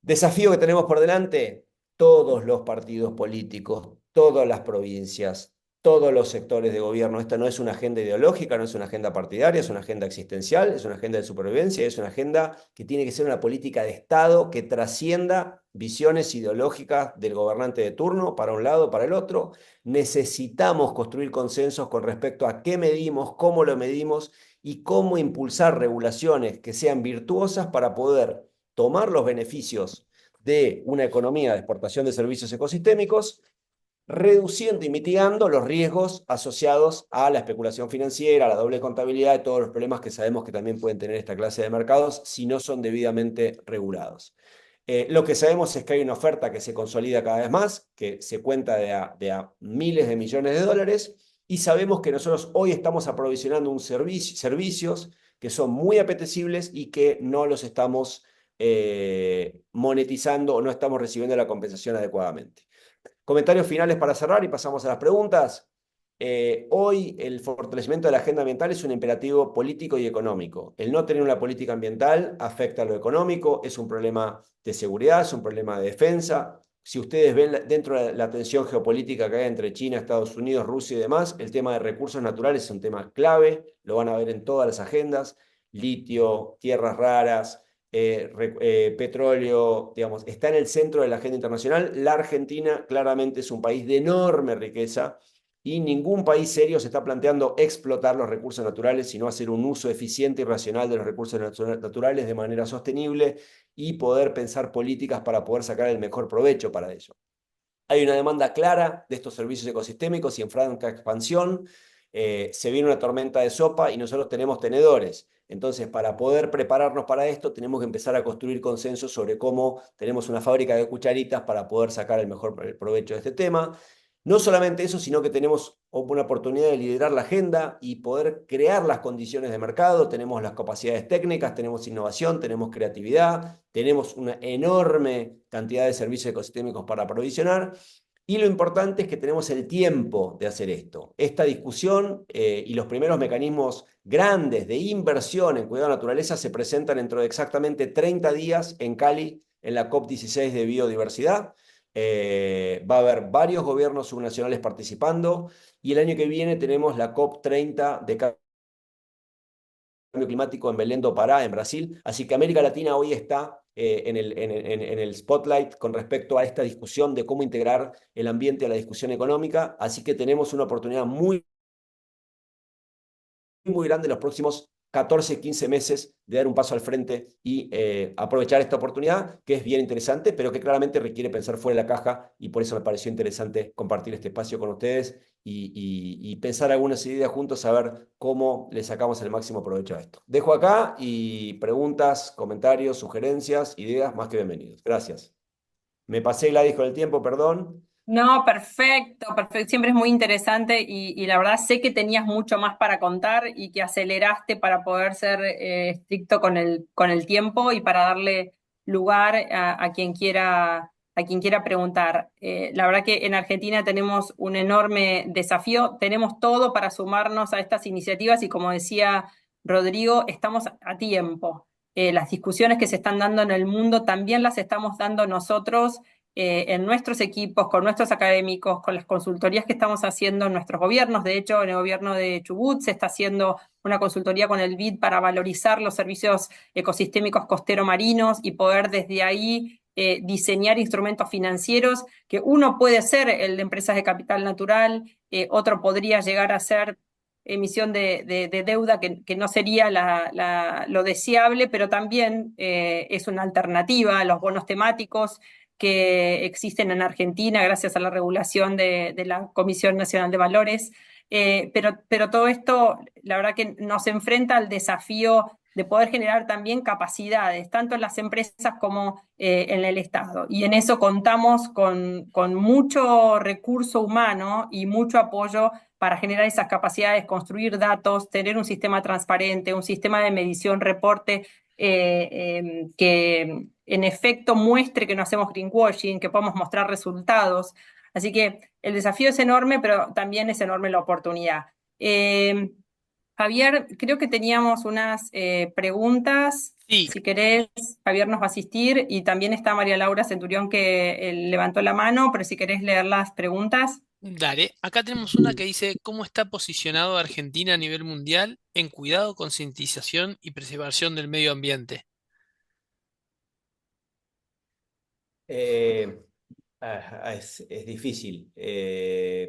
Desafío que tenemos por delante: todos los partidos políticos, todas las provincias, todos los sectores de gobierno. Esta no es una agenda ideológica, no es una agenda partidaria, es una agenda existencial, es una agenda de supervivencia, es una agenda que tiene que ser una política de Estado que trascienda visiones ideológicas del gobernante de turno, para un lado, para el otro. Necesitamos construir consensos con respecto a qué medimos, cómo lo medimos y cómo impulsar regulaciones que sean virtuosas para poder tomar los beneficios de una economía de exportación de servicios ecosistémicos, reduciendo y mitigando los riesgos asociados a la especulación financiera, a la doble contabilidad y todos los problemas que sabemos que también pueden tener esta clase de mercados si no son debidamente regulados. Lo que sabemos es que hay una oferta que se consolida cada vez más, que se cuenta de a miles de millones de dólares, y sabemos que nosotros hoy estamos aprovisionando servicios que son muy apetecibles y que no los estamos monetizando o no estamos recibiendo la compensación adecuadamente. Comentarios finales para cerrar y pasamos a las preguntas. Hoy el fortalecimiento de la agenda ambiental es un imperativo político y económico. El no tener una política ambiental afecta a lo económico, es un problema de seguridad, es un problema de defensa. Si ustedes ven dentro de la tensión geopolítica que hay entre China, Estados Unidos, Rusia y demás, el tema de recursos naturales es un tema clave, lo van a ver en todas las agendas: litio, tierras raras, petróleo, digamos, está en el centro de la agenda internacional. La Argentina claramente es un país de enorme riqueza y ningún país serio se está planteando explotar los recursos naturales, sino hacer un uso eficiente y racional de los recursos naturales de manera sostenible y poder pensar políticas para poder sacar el mejor provecho para ello. Hay una demanda clara de estos servicios ecosistémicos y en franca expansión. Se viene una tormenta de sopa y nosotros tenemos tenedores. Entonces, para poder prepararnos para esto, tenemos que empezar a construir consensos sobre cómo tenemos una fábrica de cucharitas para poder sacar el mejor provecho de este tema. No solamente eso, sino que tenemos una oportunidad de liderar la agenda y poder crear las condiciones de mercado. Tenemos las capacidades técnicas, tenemos innovación, tenemos creatividad, tenemos una enorme cantidad de servicios ecosistémicos para aprovisionar. Y lo importante es que tenemos el tiempo de hacer esto. Esta discusión y los primeros mecanismos grandes de inversión en cuidado de la naturaleza se presentan dentro de exactamente 30 días en Cali, en la COP16 de biodiversidad. Va a haber varios gobiernos subnacionales participando, y el año que viene tenemos la COP30 de cambio climático en Belém do Pará, en Brasil. Así que América Latina hoy está en el spotlight con respecto a esta discusión de cómo integrar el ambiente a la discusión económica. Así que tenemos una oportunidad muy grande en los próximos 14, 15 meses de dar un paso al frente y aprovechar esta oportunidad, que es bien interesante, pero que claramente requiere pensar fuera de la caja, y por eso me pareció interesante compartir este espacio con ustedes y pensar algunas ideas juntos, a ver cómo le sacamos el máximo provecho a esto. Dejo acá, y preguntas, comentarios, sugerencias, ideas, más que bienvenidos. Gracias. Me pasé, Gladys, con el tiempo, perdón. No, perfecto, perfecto. Siempre es muy interesante y la verdad sé que tenías mucho más para contar y que aceleraste para poder ser estricto con el tiempo y para darle lugar a quien quiera preguntar. La verdad que en Argentina tenemos un enorme desafío, tenemos todo para sumarnos a estas iniciativas y como decía Rodrigo, estamos a tiempo. Las discusiones que se están dando en el mundo también las estamos dando nosotros en nuestros equipos, con nuestros académicos, con las consultorías que estamos haciendo en nuestros gobiernos. De hecho, en el gobierno de Chubut se está haciendo una consultoría con el BID para valorizar los servicios ecosistémicos costero-marinos y poder desde ahí diseñar instrumentos financieros, que uno puede ser el de empresas de capital natural, otro podría llegar a ser emisión de deuda, que no sería lo deseable, pero también es una alternativa a los bonos temáticos que existen en Argentina gracias a la regulación de la Comisión Nacional de Valores. Pero todo esto, la verdad que nos enfrenta al desafío de poder generar también capacidades, tanto en las empresas como en el Estado. Y en eso contamos con mucho recurso humano y mucho apoyo para generar esas capacidades, construir datos, tener un sistema transparente, un sistema de medición, reporte que en efecto muestre que no hacemos greenwashing, que podamos mostrar resultados. Así que el desafío es enorme, pero también es enorme la oportunidad. Javier, creo que teníamos unas preguntas. Sí, Si querés, Javier nos va a asistir y también está María Laura Centurión que levantó la mano, pero si querés leer las preguntas. dale. Acá tenemos una que dice, ¿cómo está posicionado Argentina a nivel mundial en cuidado, concientización y preservación del medio ambiente? Eh, es difícil.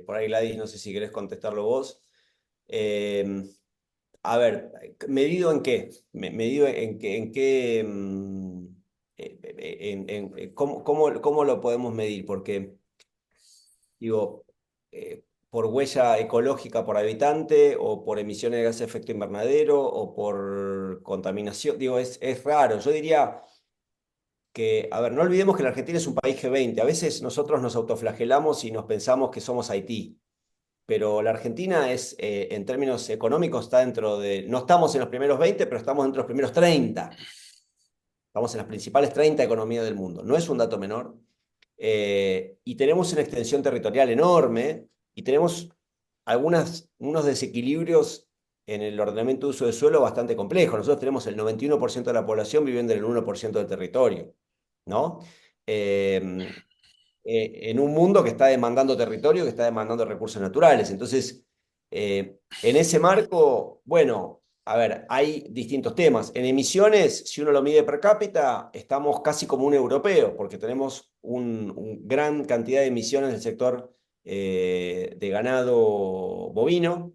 Por ahí, Gladys, no sé si querés contestarlo vos. Eh, a ver, ¿medido en qué? ¿Medido en qué? ¿Cómo lo podemos medir? Porque, digo, por huella ecológica por habitante, o por emisiones de gases de efecto invernadero, o por contaminación. Digo, es raro. Yo diría que, a ver, no olvidemos que la Argentina es un país G20. A veces nosotros nos autoflagelamos y nos pensamos que somos Haití, pero la Argentina es, en términos económicos, está dentro de, no estamos en los primeros 20, pero estamos dentro de los primeros 30. Estamos en las principales 30 economías del mundo. No es un dato menor. Y tenemos una extensión territorial enorme, y tenemos unos desequilibrios en el ordenamiento de uso de suelo bastante complejos. Nosotros tenemos el 91% de la población viviendo en el 1% del territorio, ¿no? En un mundo que está demandando territorio, que está demandando recursos naturales. Entonces, en ese marco, bueno, a ver, hay distintos temas. En emisiones, si uno lo mide per cápita, estamos casi como un europeo, porque tenemos una gran cantidad de emisiones del sector de ganado bovino.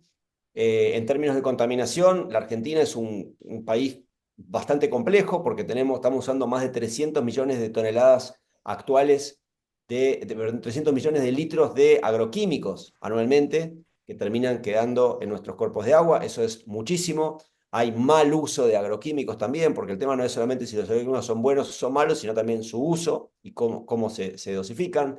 En términos de contaminación, la Argentina es un país bastante complejo, porque estamos usando más de 300 millones de toneladas actuales 300 millones de litros de agroquímicos anualmente, que terminan quedando en nuestros cuerpos de agua. Eso es muchísimo. Hay mal uso de agroquímicos también, porque el tema no es solamente si los agroquímicos son buenos o son malos, sino también su uso y cómo se dosifican.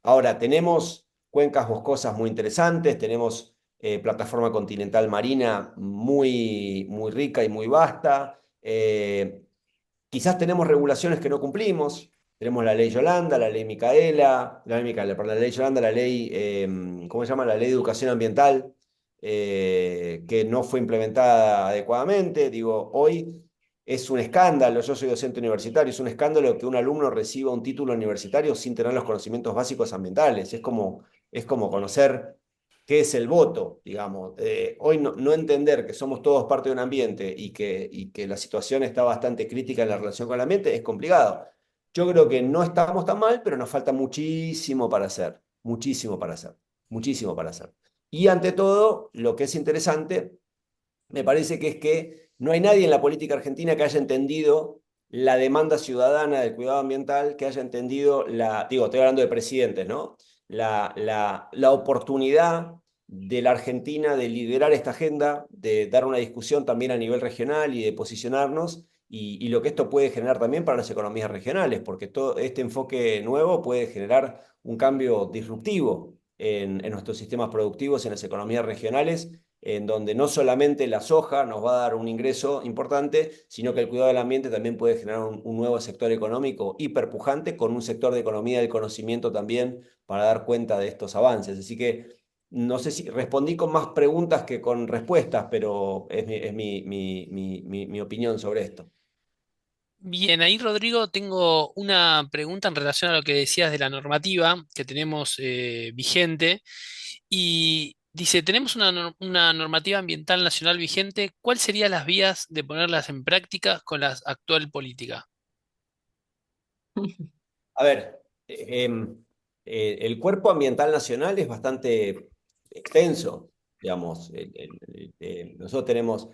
Ahora, tenemos cuencas boscosas muy interesantes, tenemos plataforma continental marina muy, muy rica y muy vasta. Quizás tenemos regulaciones que no cumplimos. Tenemos la ley Yolanda, la ley Micaela, perdón, la ley Yolanda, la ley, ¿cómo se llama? La ley de educación ambiental, que no fue implementada adecuadamente. Digo, hoy es un escándalo, yo soy docente universitario, es un escándalo que un alumno reciba un título universitario sin tener los conocimientos básicos ambientales. Es como conocer qué es el voto, digamos. Hoy no entender que somos todos parte de un ambiente, y que la situación está bastante crítica en la relación con el ambiente es complicado. Yo creo que no estamos tan mal, pero nos falta muchísimo para hacer, muchísimo para hacer, muchísimo para hacer. Y ante todo, lo que es interesante me parece que es que no hay nadie en la política argentina que haya entendido la demanda ciudadana del cuidado ambiental, que haya entendido digo, estoy hablando de presidentes, ¿no? La oportunidad de la Argentina de liderar esta agenda, de dar una discusión también a nivel regional y de posicionarnos, y lo que esto puede generar también para las economías regionales, porque todo este enfoque nuevo puede generar un cambio disruptivo en nuestros sistemas productivos, en las economías regionales, en donde no solamente la soja nos va a dar un ingreso importante, sino que el cuidado del ambiente también puede generar un nuevo sector económico hiperpujante, con un sector de economía del conocimiento también para dar cuenta de estos avances. Así que no sé si respondí con más preguntas que con respuestas, pero es mi opinión sobre esto. Bien, ahí Rodrigo, tengo una pregunta en relación a lo que decías de la normativa que tenemos vigente. Y dice, tenemos una normativa ambiental nacional vigente. ¿Cuáles serían las vías de ponerlas en práctica con la actual política? A ver, el cuerpo ambiental nacional es bastante extenso, digamos. Nosotros tenemos,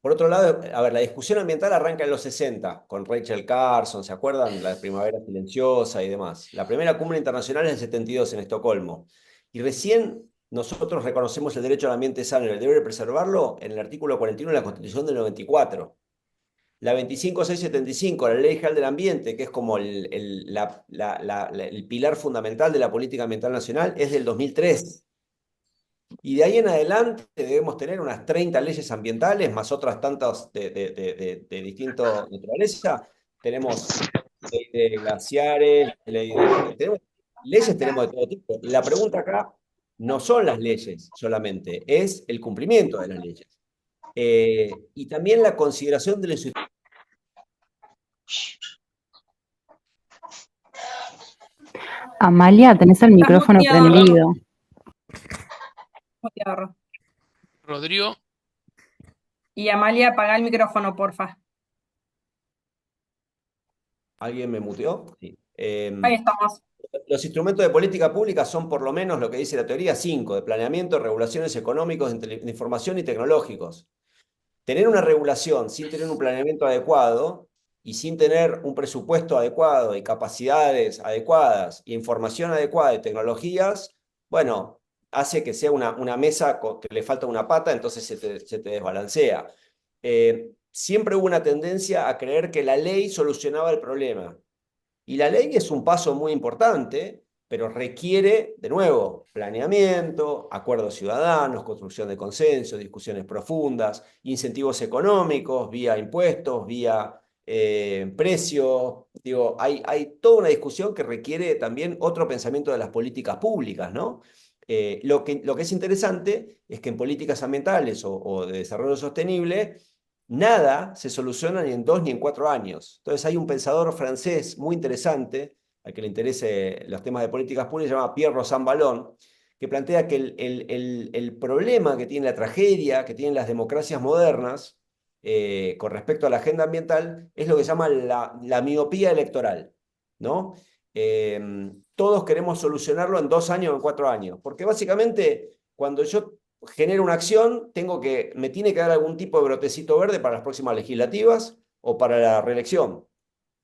por otro lado, a ver, la discusión ambiental arranca en los 60 con Rachel Carson, ¿se acuerdan? La primavera silenciosa y demás. La primera cumbre internacional es el 72 en Estocolmo. Y recién nosotros reconocemos el derecho al ambiente sano y el deber de preservarlo en el artículo 41 de la Constitución del 94. La 25675, la Ley General del Ambiente, que es como el pilar fundamental de la política ambiental nacional, es del 2003. Y de ahí en adelante debemos tener unas 30 leyes ambientales, más otras tantas de distinta naturaleza. Tenemos ley de glaciares, leyes tenemos de todo tipo. La pregunta acá no son las leyes solamente, es el cumplimiento de las leyes. Y también la consideración de los. Amalia, tenés el Estás micrófono muteado, prendido. Ro. Rodrigo, Y Amalia, apaga el micrófono, porfa. ¿Alguien me muteó? Sí. Ahí estamos. Los instrumentos de política pública son por lo menos lo que dice la teoría 5, de planeamiento, regulaciones económicos, de información y tecnológicos. Tener una regulación sin tener un planeamiento adecuado y sin tener un presupuesto adecuado y capacidades adecuadas y información adecuada y tecnologías, bueno, hace que sea una mesa que le falta una pata, entonces se te desbalancea. Siempre hubo una tendencia a creer que la ley solucionaba el problema. Y la ley es un paso muy importante, pero requiere, de nuevo, planeamiento, acuerdos ciudadanos, construcción de consenso, discusiones profundas, incentivos económicos, vía impuestos, vía precios. Digo, hay toda una discusión que requiere también otro pensamiento de las políticas públicas, ¿no? Lo que es interesante es que en políticas ambientales o de desarrollo sostenible, nada se soluciona ni en 2 ni en 4 años. Entonces hay un pensador francés muy interesante, al que le interese los temas de políticas públicas, se llama Pierre Rosan Vallon, que plantea que el problema que tiene la tragedia, que tienen las democracias modernas con respecto a la agenda ambiental, es lo que se llama la miopía electoral, ¿no? Todos queremos solucionarlo en 2 años o en 4 años, porque básicamente cuando yo genero una acción, me tiene que dar algún tipo de brotecito verde para las próximas legislativas o para la reelección.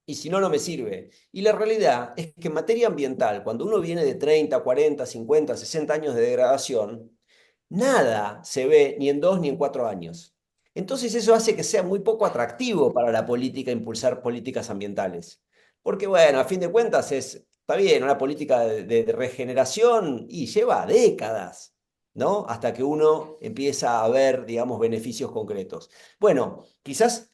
Y si no, no me sirve. Y la realidad es que en materia ambiental, cuando uno viene de 30, 40, 50, 60 años de degradación, nada se ve ni en 2 ni en 4 años. Entonces eso hace que sea muy poco atractivo para la política impulsar políticas ambientales. Porque bueno, a fin de cuentas está bien, una política de regeneración y lleva décadas, ¿no? Hasta que uno empieza a ver, digamos, beneficios concretos. Bueno, quizás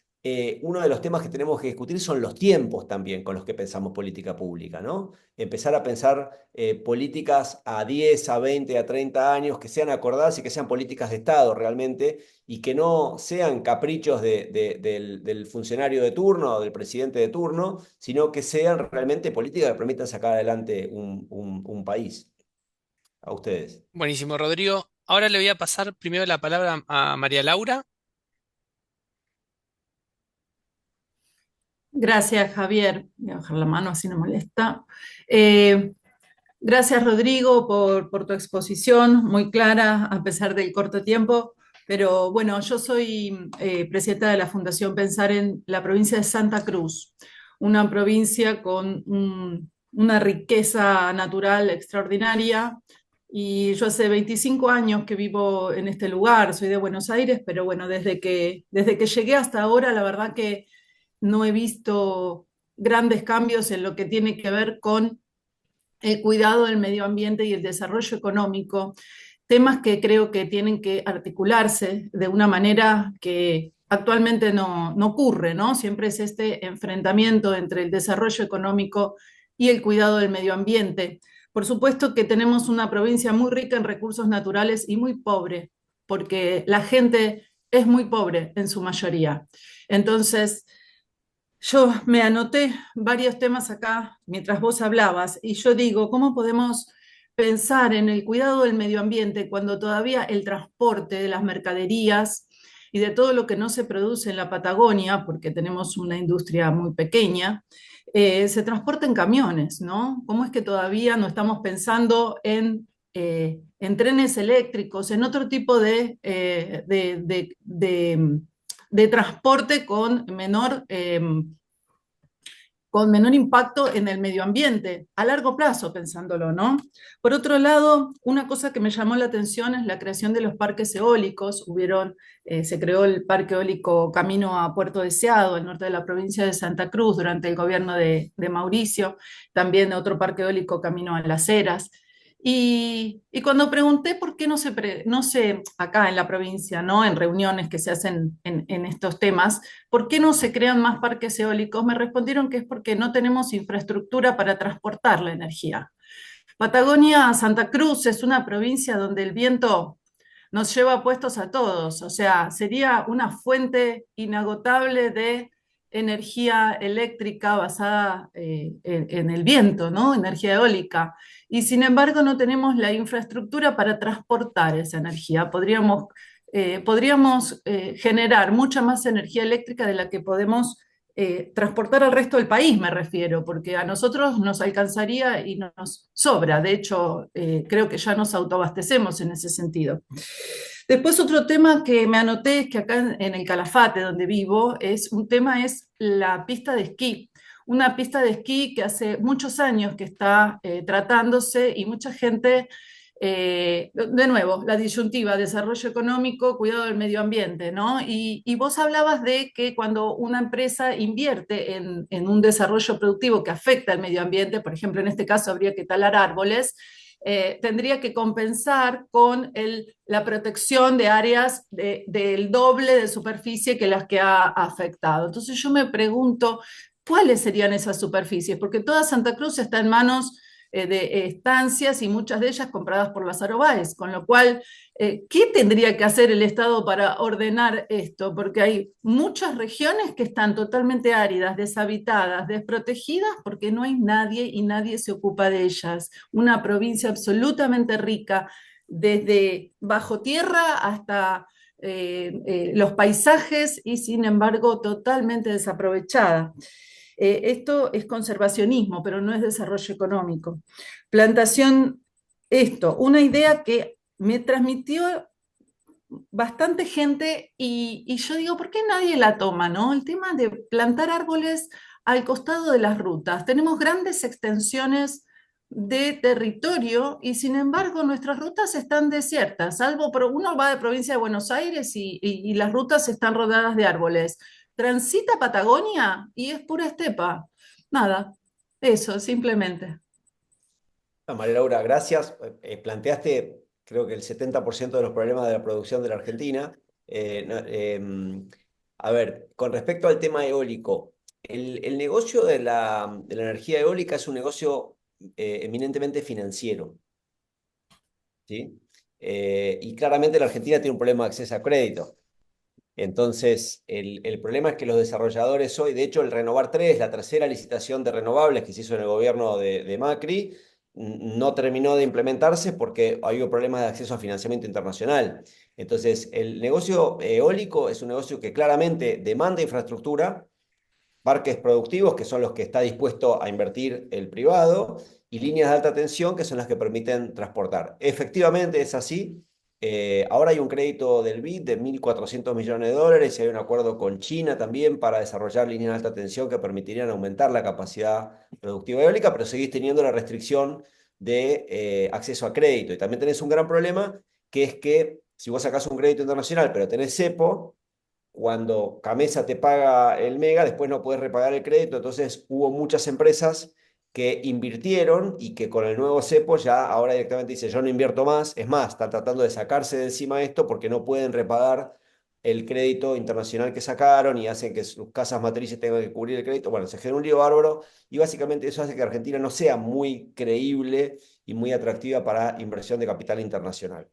uno de los temas que tenemos que discutir son los tiempos también con los que pensamos política pública, ¿no? Empezar a pensar políticas a 10, a 20, a 30 años que sean acordadas y que sean políticas de Estado realmente y que no sean caprichos del funcionario de turno o del presidente de turno, sino que sean realmente políticas que permitan sacar adelante un país. A ustedes. buenísimo, Rodrigo. Ahora le voy a pasar primero la palabra a María Laura. Gracias, Javier. Voy a bajar la mano así no molesta. Gracias, Rodrigo, por tu exposición muy clara, a pesar del corto tiempo. Pero bueno, yo soy presidenta de la Fundación Pensar en la provincia de Santa Cruz, una provincia con una riqueza natural extraordinaria. Y yo hace 25 años que vivo en este lugar, soy de Buenos Aires, pero bueno, desde que llegué hasta ahora, la verdad que no he visto grandes cambios en lo que tiene que ver con el cuidado del medio ambiente y el desarrollo económico, temas que creo que tienen que articularse de una manera que actualmente no ocurre, ¿no? Siempre es este enfrentamiento entre el desarrollo económico y el cuidado del medio ambiente. Por supuesto que tenemos una provincia muy rica en recursos naturales y muy pobre, porque la gente es muy pobre en su mayoría. Entonces, yo me anoté varios temas acá mientras vos hablabas y yo digo, ¿cómo podemos pensar en el cuidado del medio ambiente cuando todavía el transporte de las mercaderías y de todo lo que no se produce en la Patagonia, porque tenemos una industria muy pequeña, se transporta en camiones, ¿no? ¿Cómo es que todavía no estamos pensando en trenes eléctricos, en otro tipo de transporte con menor impacto en el medio ambiente, a largo plazo pensándolo, ¿no? Por otro lado, una cosa que me llamó la atención es la creación de los parques eólicos. Se creó el Parque Eólico Camino a Puerto Deseado, al norte de la provincia de Santa Cruz, durante el gobierno de Mauricio, también otro parque eólico Camino a Las Heras. Y cuando pregunté por qué no se, acá en la provincia, ¿no? En reuniones que se hacen en estos temas, ¿por qué no se crean más parques eólicos? Me respondieron que es porque no tenemos infraestructura para transportar la energía. Patagonia, Santa Cruz es una provincia donde el viento nos lleva puestos a todos, o sea, sería una fuente inagotable de energía eléctrica basada en el viento, ¿no? Energía eólica. Y sin embargo no tenemos la infraestructura para transportar esa energía. Podríamos generar mucha más energía eléctrica de la que podemos transportar al resto del país, me refiero, porque a nosotros nos alcanzaría y nos sobra. De hecho, creo que ya nos autoabastecemos en ese sentido. Después otro tema que me anoté es que acá en el Calafate, donde vivo, es la pista de esquí. Una pista de esquí que hace muchos años que está tratándose y mucha gente, de nuevo, la disyuntiva, desarrollo económico, cuidado del medio ambiente, ¿no? Y vos hablabas de que cuando una empresa invierte en un desarrollo productivo que afecta al medio ambiente, por ejemplo, en este caso habría que talar árboles, tendría que compensar con la protección de áreas del doble de superficie que las que ha afectado. Entonces yo me pregunto, ¿cuáles serían esas superficies? Porque toda Santa Cruz está en manos de estancias y muchas de ellas compradas por las Báez, con lo cual, ¿qué tendría que hacer el Estado para ordenar esto? Porque hay muchas regiones que están totalmente áridas, deshabitadas, desprotegidas, porque no hay nadie y nadie se ocupa de ellas. Una provincia absolutamente rica, desde bajo tierra hasta los paisajes y sin embargo totalmente desaprovechada. Esto es conservacionismo, pero no es desarrollo económico. Plantación, una idea que me transmitió bastante gente y yo digo, ¿por qué nadie la toma, no? El tema de plantar árboles al costado de las rutas. Tenemos grandes extensiones de territorio y sin embargo nuestras rutas están desiertas, salvo uno va de provincia de Buenos Aires y las rutas están rodeadas de árboles. Transita Patagonia y es pura estepa. Nada, eso, simplemente. María Laura, gracias. Planteaste, creo que el 70% de los problemas de la producción de la Argentina. A ver, con respecto al tema eólico, el negocio de la energía eólica es un negocio eminentemente financiero, ¿sí? Y claramente la Argentina tiene un problema de acceso a crédito. Entonces, el problema es que los desarrolladores hoy, de hecho, el Renovar 3, la tercera licitación de renovables que se hizo en el gobierno de Macri, no terminó de implementarse porque hay problemas de acceso a financiamiento internacional. Entonces, el negocio eólico es un negocio que claramente demanda infraestructura, parques productivos, que son los que está dispuesto a invertir el privado, y líneas de alta tensión, que son las que permiten transportar. Efectivamente es así. Ahora hay un crédito del BID de 1.400 millones de dólares y hay un acuerdo con China también para desarrollar líneas de alta tensión que permitirían aumentar la capacidad productiva eólica, pero seguís teniendo la restricción de acceso a crédito. Y también tenés un gran problema, que es que si vos sacás un crédito internacional pero tenés cepo, cuando Camesa te paga el mega, después no puedes repagar el crédito. Entonces hubo muchas empresas que invirtieron y que con el nuevo cepo ya ahora directamente dice yo no invierto más. Es más, están tratando de sacarse de encima esto porque no pueden repagar el crédito internacional que sacaron y hacen que sus casas matrices tengan que cubrir el crédito. Bueno, se genera un lío bárbaro y básicamente eso hace que Argentina no sea muy creíble y muy atractiva para inversión de capital internacional.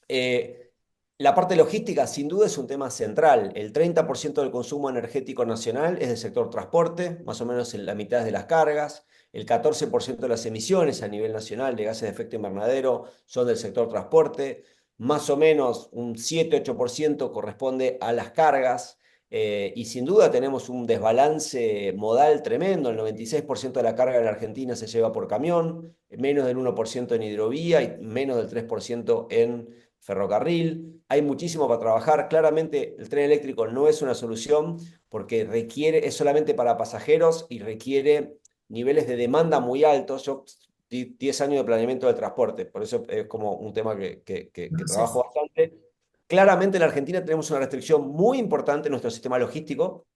Eh, la parte logística, sin duda, es un tema central. El 30% del consumo energético nacional es del sector transporte, más o menos en la mitad de las cargas. El 14% de las emisiones a nivel nacional de gases de efecto invernadero son del sector transporte. Más o menos un 7-8% corresponde a las cargas. Y sin duda tenemos un desbalance modal tremendo. El 96% de la carga en la Argentina se lleva por camión, menos del 1% en hidrovía y menos del 3% en ferrocarril. Hay muchísimo para trabajar. Claramente el tren eléctrico no es una solución porque requiere, es solamente para pasajeros y requiere niveles de demanda muy altos. Yo di 10 años de planeamiento del transporte, por eso es como un tema que trabajo bastante. Claramente en la Argentina tenemos una restricción muy importante en nuestro sistema logístico.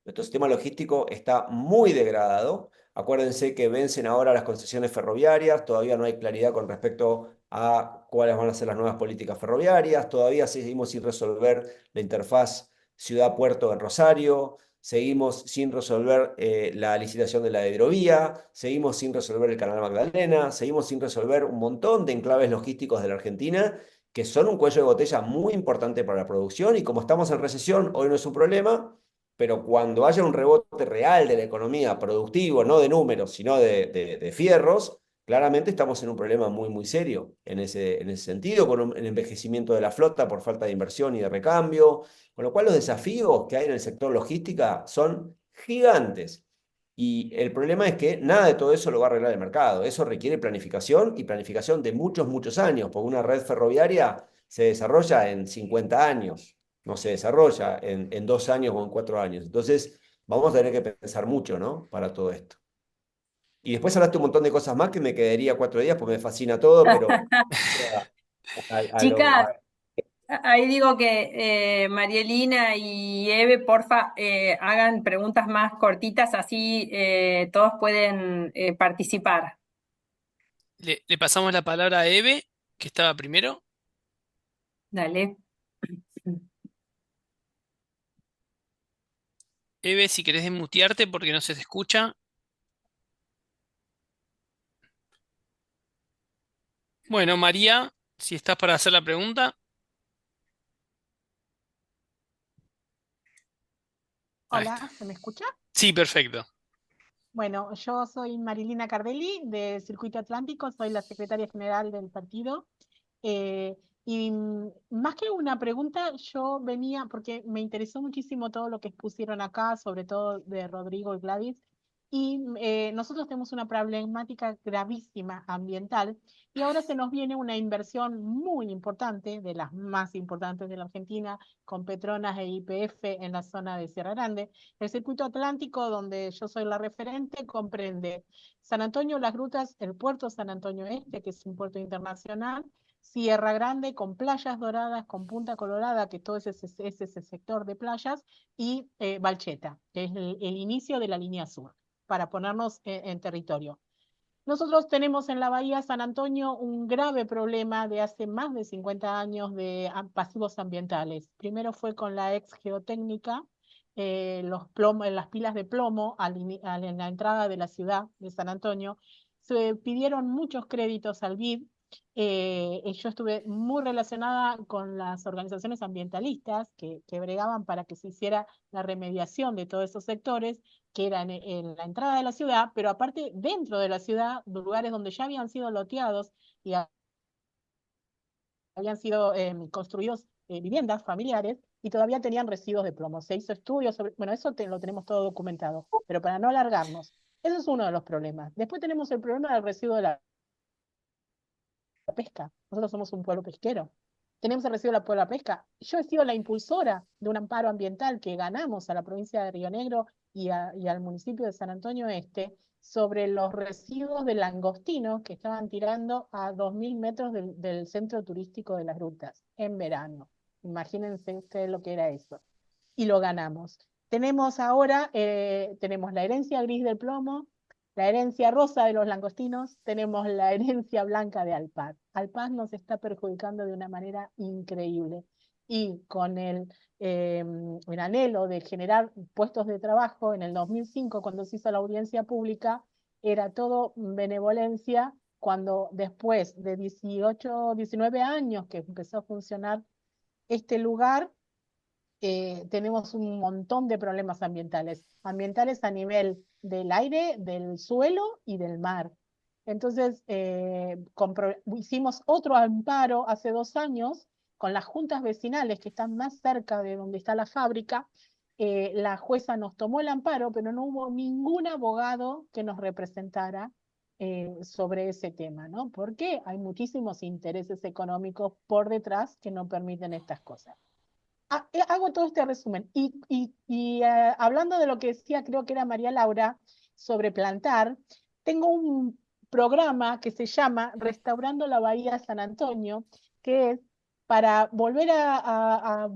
Nuestro sistema logístico está muy degradado. Acuérdense que vencen ahora las concesiones ferroviarias, todavía no hay claridad con respecto a cuáles van a ser las nuevas políticas ferroviarias, todavía seguimos sin resolver la interfaz ciudad-puerto en Rosario, seguimos sin resolver la licitación de la hidrovía, seguimos sin resolver el Canal Magdalena, seguimos sin resolver un montón de enclaves logísticos de la Argentina que son un cuello de botella muy importante para la producción y como estamos en recesión, hoy no es un problema, pero cuando haya un rebote real de la economía, productivo, no de números, sino de fierros, claramente estamos en un problema muy, muy serio en ese sentido, con el envejecimiento de la flota por falta de inversión y de recambio, con lo cual los desafíos que hay en el sector logística son gigantes. Y el problema es que nada de todo eso lo va a arreglar el mercado. Eso requiere planificación y planificación de muchos, muchos años, porque una red ferroviaria se desarrolla en 50 años, no se desarrolla en 2 años o en 4 años. Entonces, vamos a tener que pensar mucho, ¿no? Para todo esto. Y después hablaste un montón de cosas más que me quedaría 4 días porque me fascina todo, pero Chicas, ahí digo que Marielina y Eve, porfa, hagan preguntas más cortitas, así todos pueden participar. Le pasamos la palabra a Eve, que estaba primero. Dale. Eve, si querés desmutearte porque no se te escucha. Bueno, María, si estás para hacer la pregunta. Ahí está. Hola, ¿se me escucha? Sí, perfecto. Bueno, yo soy Marilina Cardelli de Circuito Atlántico, soy la secretaria general del partido. Eh, Más que una pregunta, yo venía, porque me interesó muchísimo todo lo que expusieron acá, sobre todo de Rodrigo y Gladys, y nosotros tenemos una problemática gravísima ambiental, y ahora se nos viene una inversión muy importante, de las más importantes de la Argentina, con Petronas e YPF en la zona de Sierra Grande. El circuito atlántico, donde yo soy la referente, comprende San Antonio, Las Grutas, el puerto San Antonio Este, que es un puerto internacional, Sierra Grande con Playas Doradas, con Punta Colorada, que todo es ese sector de playas, y Balcheta, que es el inicio de la línea sur, para ponernos en territorio. Nosotros tenemos en la Bahía San Antonio un grave problema de hace más de 50 años de pasivos ambientales. Primero fue con la ex geotécnica, las pilas de plomo en la entrada de la ciudad de San Antonio. Se pidieron muchos créditos al BID. Yo estuve muy relacionada con las organizaciones ambientalistas que bregaban para que se hiciera la remediación de todos esos sectores que eran en la entrada de la ciudad, pero aparte dentro de la ciudad, lugares donde ya habían sido loteados y habían sido construidos viviendas familiares y todavía tenían residuos de plomo. Se hizo estudios sobre, bueno, eso lo tenemos todo documentado, pero para no alargarnos, eso es uno de los problemas. Después tenemos el problema del residuo de la pesca. Nosotros somos un pueblo pesquero. tenemos el residuo por la pesca. Yo he sido la impulsora de un amparo ambiental que ganamos a la provincia de Río Negro y al municipio de San Antonio Este sobre los residuos de langostinos que estaban tirando a 2000 metros del centro turístico de las grutas en verano. Imagínense ustedes lo que era eso. Y lo ganamos. Tenemos ahora, tenemos la herencia gris del plomo, la herencia rosa de los langostinos, tenemos la herencia blanca de Alpaz. Alpaz nos está perjudicando de una manera increíble. Y con el anhelo de generar puestos de trabajo, en el 2005, cuando se hizo la audiencia pública, era todo benevolencia, cuando después de 18, 19 años que empezó a funcionar este lugar, tenemos un montón de problemas ambientales, ambientales a nivel del aire, del suelo y del mar. Entonces, hicimos otro amparo hace 2 años con las juntas vecinales que están más cerca de donde está la fábrica. La jueza nos tomó el amparo, pero no hubo ningún abogado que nos representara sobre ese tema, ¿no? Porque hay muchísimos intereses económicos por detrás que no permiten estas cosas. Hago todo este resumen. Hablando de lo que decía, creo que era María Laura, sobre plantar, tengo un programa que se llama Restaurando la Bahía San Antonio, que es para volver a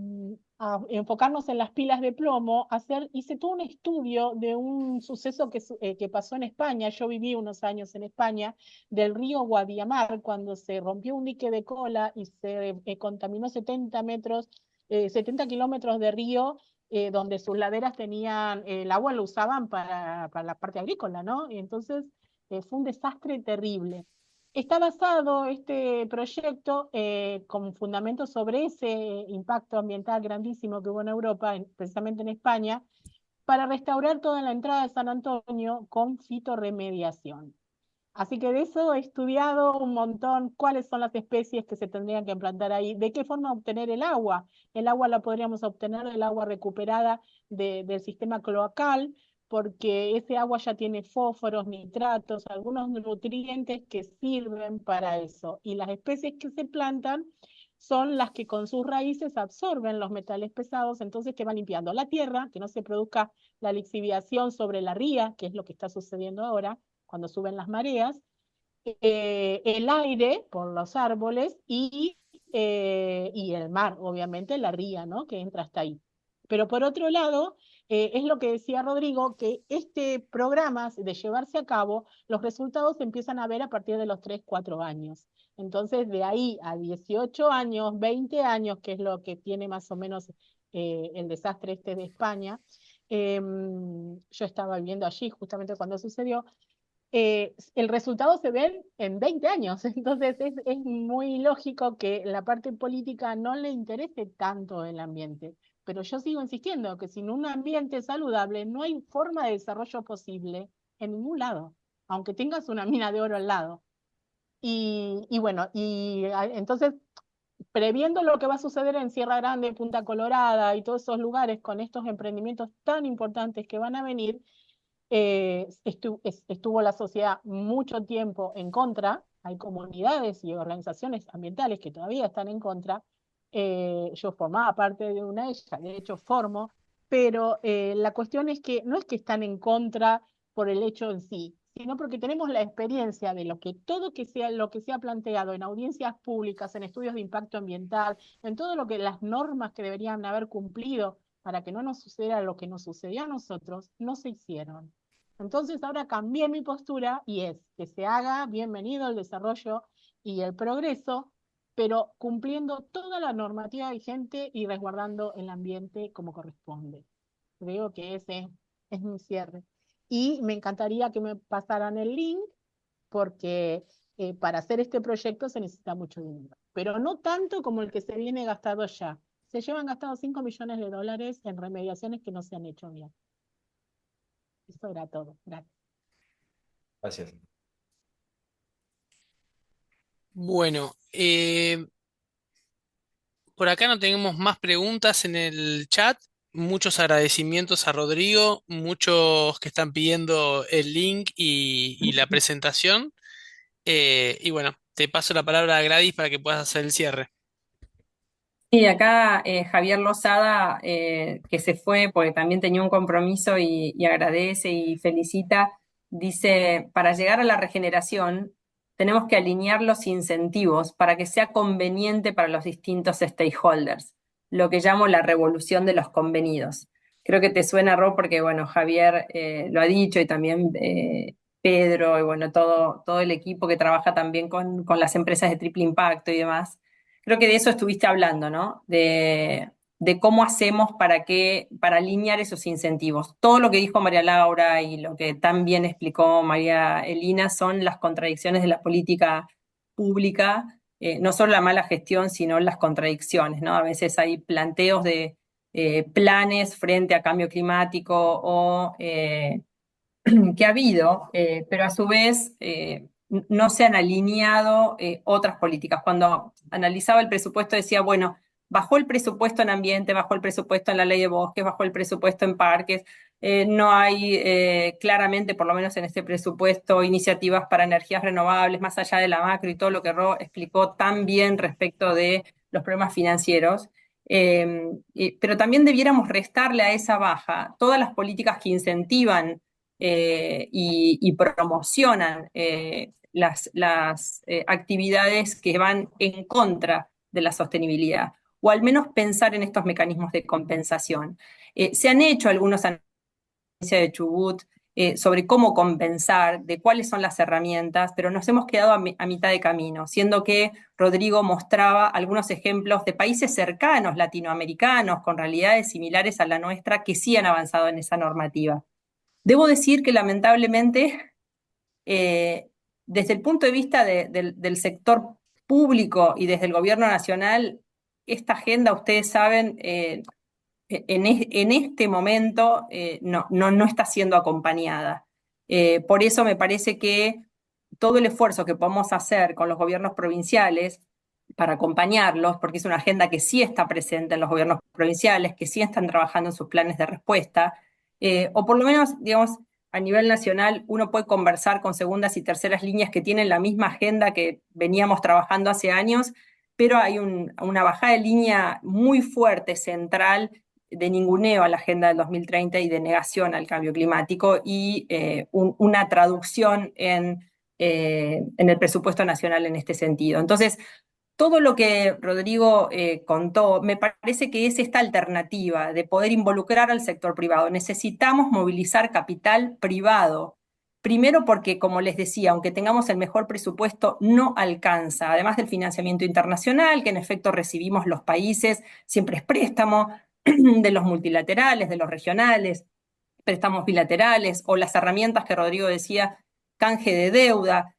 enfocarnos en las pilas de plomo. Hice todo un estudio de un suceso que pasó en España. Yo viví unos años en España, del río Guadiamar, cuando se rompió un dique de cola y se contaminó 70 kilómetros de río, donde sus laderas tenían, el agua lo usaban para la parte agrícola, ¿no? Y entonces fue un desastre terrible. Está basado este proyecto con fundamentos sobre ese impacto ambiental grandísimo que hubo en Europa, precisamente en España, para restaurar toda la entrada de San Antonio con fitorremediación. Así que de eso he estudiado un montón cuáles son las especies que se tendrían que plantar ahí, de qué forma obtener el agua. El agua la podríamos obtener del agua recuperada del sistema cloacal, porque ese agua ya tiene fósforos, nitratos, algunos nutrientes que sirven para eso. Y las especies que se plantan son las que con sus raíces absorben los metales pesados, entonces que van limpiando la tierra, que no se produzca la lixiviación sobre la ría, que es lo que está sucediendo ahora cuando suben las mareas, el aire por los árboles y el mar, obviamente, la ría, ¿no? Que entra hasta ahí. Pero por otro lado, es lo que decía Rodrigo, que este programa, de llevarse a cabo, los resultados se empiezan a ver a partir de los 3, 4 años. Entonces, de ahí a 18 años, 20 años, que es lo que tiene más o menos el desastre este de España, yo estaba viviendo allí justamente cuando sucedió, el resultado se ve en 20 años. Entonces es muy lógico que la parte política no le interese tanto el ambiente. Pero yo sigo insistiendo que sin un ambiente saludable no hay forma de desarrollo posible en ningún lado, aunque tengas una mina de oro al lado. Bueno, entonces, previendo lo que va a suceder en Sierra Grande, Punta Colorada y todos esos lugares con estos emprendimientos tan importantes que van a venir, estuvo la sociedad mucho tiempo en contra. Hay comunidades y organizaciones ambientales que todavía están en contra. Yo formaba parte de una de ellas, de hecho formo, pero la cuestión es que no es que están en contra por el hecho en sí, sino porque tenemos la experiencia de lo que lo que se ha planteado en audiencias públicas, en estudios de impacto ambiental, en todo lo que las normas que deberían haber cumplido para que no nos sucediera lo que nos sucedió a nosotros, no se hicieron. Entonces ahora cambié mi postura y es que se haga bienvenido el desarrollo y el progreso, pero cumpliendo toda la normativa vigente y resguardando el ambiente como corresponde. Creo que ese es mi cierre. Y me encantaría que me pasaran el link porque para hacer este proyecto se necesita mucho dinero, pero no tanto como el que se viene gastado ya. Se llevan gastados 5 millones de dólares en remediaciones que no se han hecho bien. Eso era todo. Gracias. Gracias. Bueno, por acá no tenemos más preguntas en el chat. Muchos agradecimientos a Rodrigo, muchos que están pidiendo el link y la presentación. Y bueno, te paso la palabra a Gladys para que puedas hacer el cierre. Sí, acá Javier Lozada, que se fue porque también tenía un compromiso y agradece y felicita, dice, para llegar a la regeneración tenemos que alinear los incentivos para que sea conveniente para los distintos stakeholders, lo que llamo la revolución de los convenidos. Creo que te suena, Ro, porque bueno, Javier lo ha dicho y también Pedro y bueno, todo el equipo que trabaja también con las empresas de triple impacto y demás. Creo que de eso estuviste hablando, ¿no? De cómo hacemos para alinear esos incentivos. Todo lo que dijo María Laura y lo que tan bien explicó María Elina son las contradicciones de la política pública, no solo la mala gestión, sino las contradicciones, ¿no? A veces hay planteos de planes frente a cambio climático o que ha habido, pero a su vez no se han alineado otras políticas. Cuando analizaba el presupuesto decía, bueno, bajó el presupuesto en ambiente, bajó el presupuesto en la ley de bosques, bajó el presupuesto en parques, no hay claramente, por lo menos en este presupuesto, iniciativas para energías renovables, más allá de la macro y todo lo que Ro explicó tan bien respecto de los problemas financieros. Pero también debiéramos restarle a esa baja todas las políticas que incentivan y promocionan las actividades que van en contra de la sostenibilidad, o al menos pensar en estos mecanismos de compensación. Se han hecho algunos análisis de Chubut sobre cómo compensar, de cuáles son las herramientas, pero nos hemos quedado a mitad de camino, siendo que Rodrigo mostraba algunos ejemplos de países cercanos, latinoamericanos, con realidades similares a la nuestra, que sí han avanzado en esa normativa. Debo decir que lamentablemente, eh, desde el punto de vista del sector público y desde el gobierno nacional, esta agenda, ustedes saben, en este momento no está siendo acompañada. Por eso me parece que todo el esfuerzo que podemos hacer con los gobiernos provinciales para acompañarlos, porque es una agenda que sí está presente en los gobiernos provinciales, que sí están trabajando en sus planes de respuesta, o por lo menos, digamos, a nivel nacional uno puede conversar con segundas y terceras líneas que tienen la misma agenda que veníamos trabajando hace años, pero hay una bajada de línea muy fuerte, central, de ninguneo a la Agenda del 2030 y de negación al cambio climático y una traducción en el presupuesto nacional en este sentido. Entonces, todo lo que Rodrigo contó, me parece que es esta alternativa de poder involucrar al sector privado. Necesitamos movilizar capital privado. Primero porque, como les decía, aunque tengamos el mejor presupuesto, no alcanza. Además del financiamiento internacional, que en efecto recibimos los países, siempre es préstamo, de los multilaterales, de los regionales, préstamos bilaterales, o las herramientas que Rodrigo decía, canje de deuda,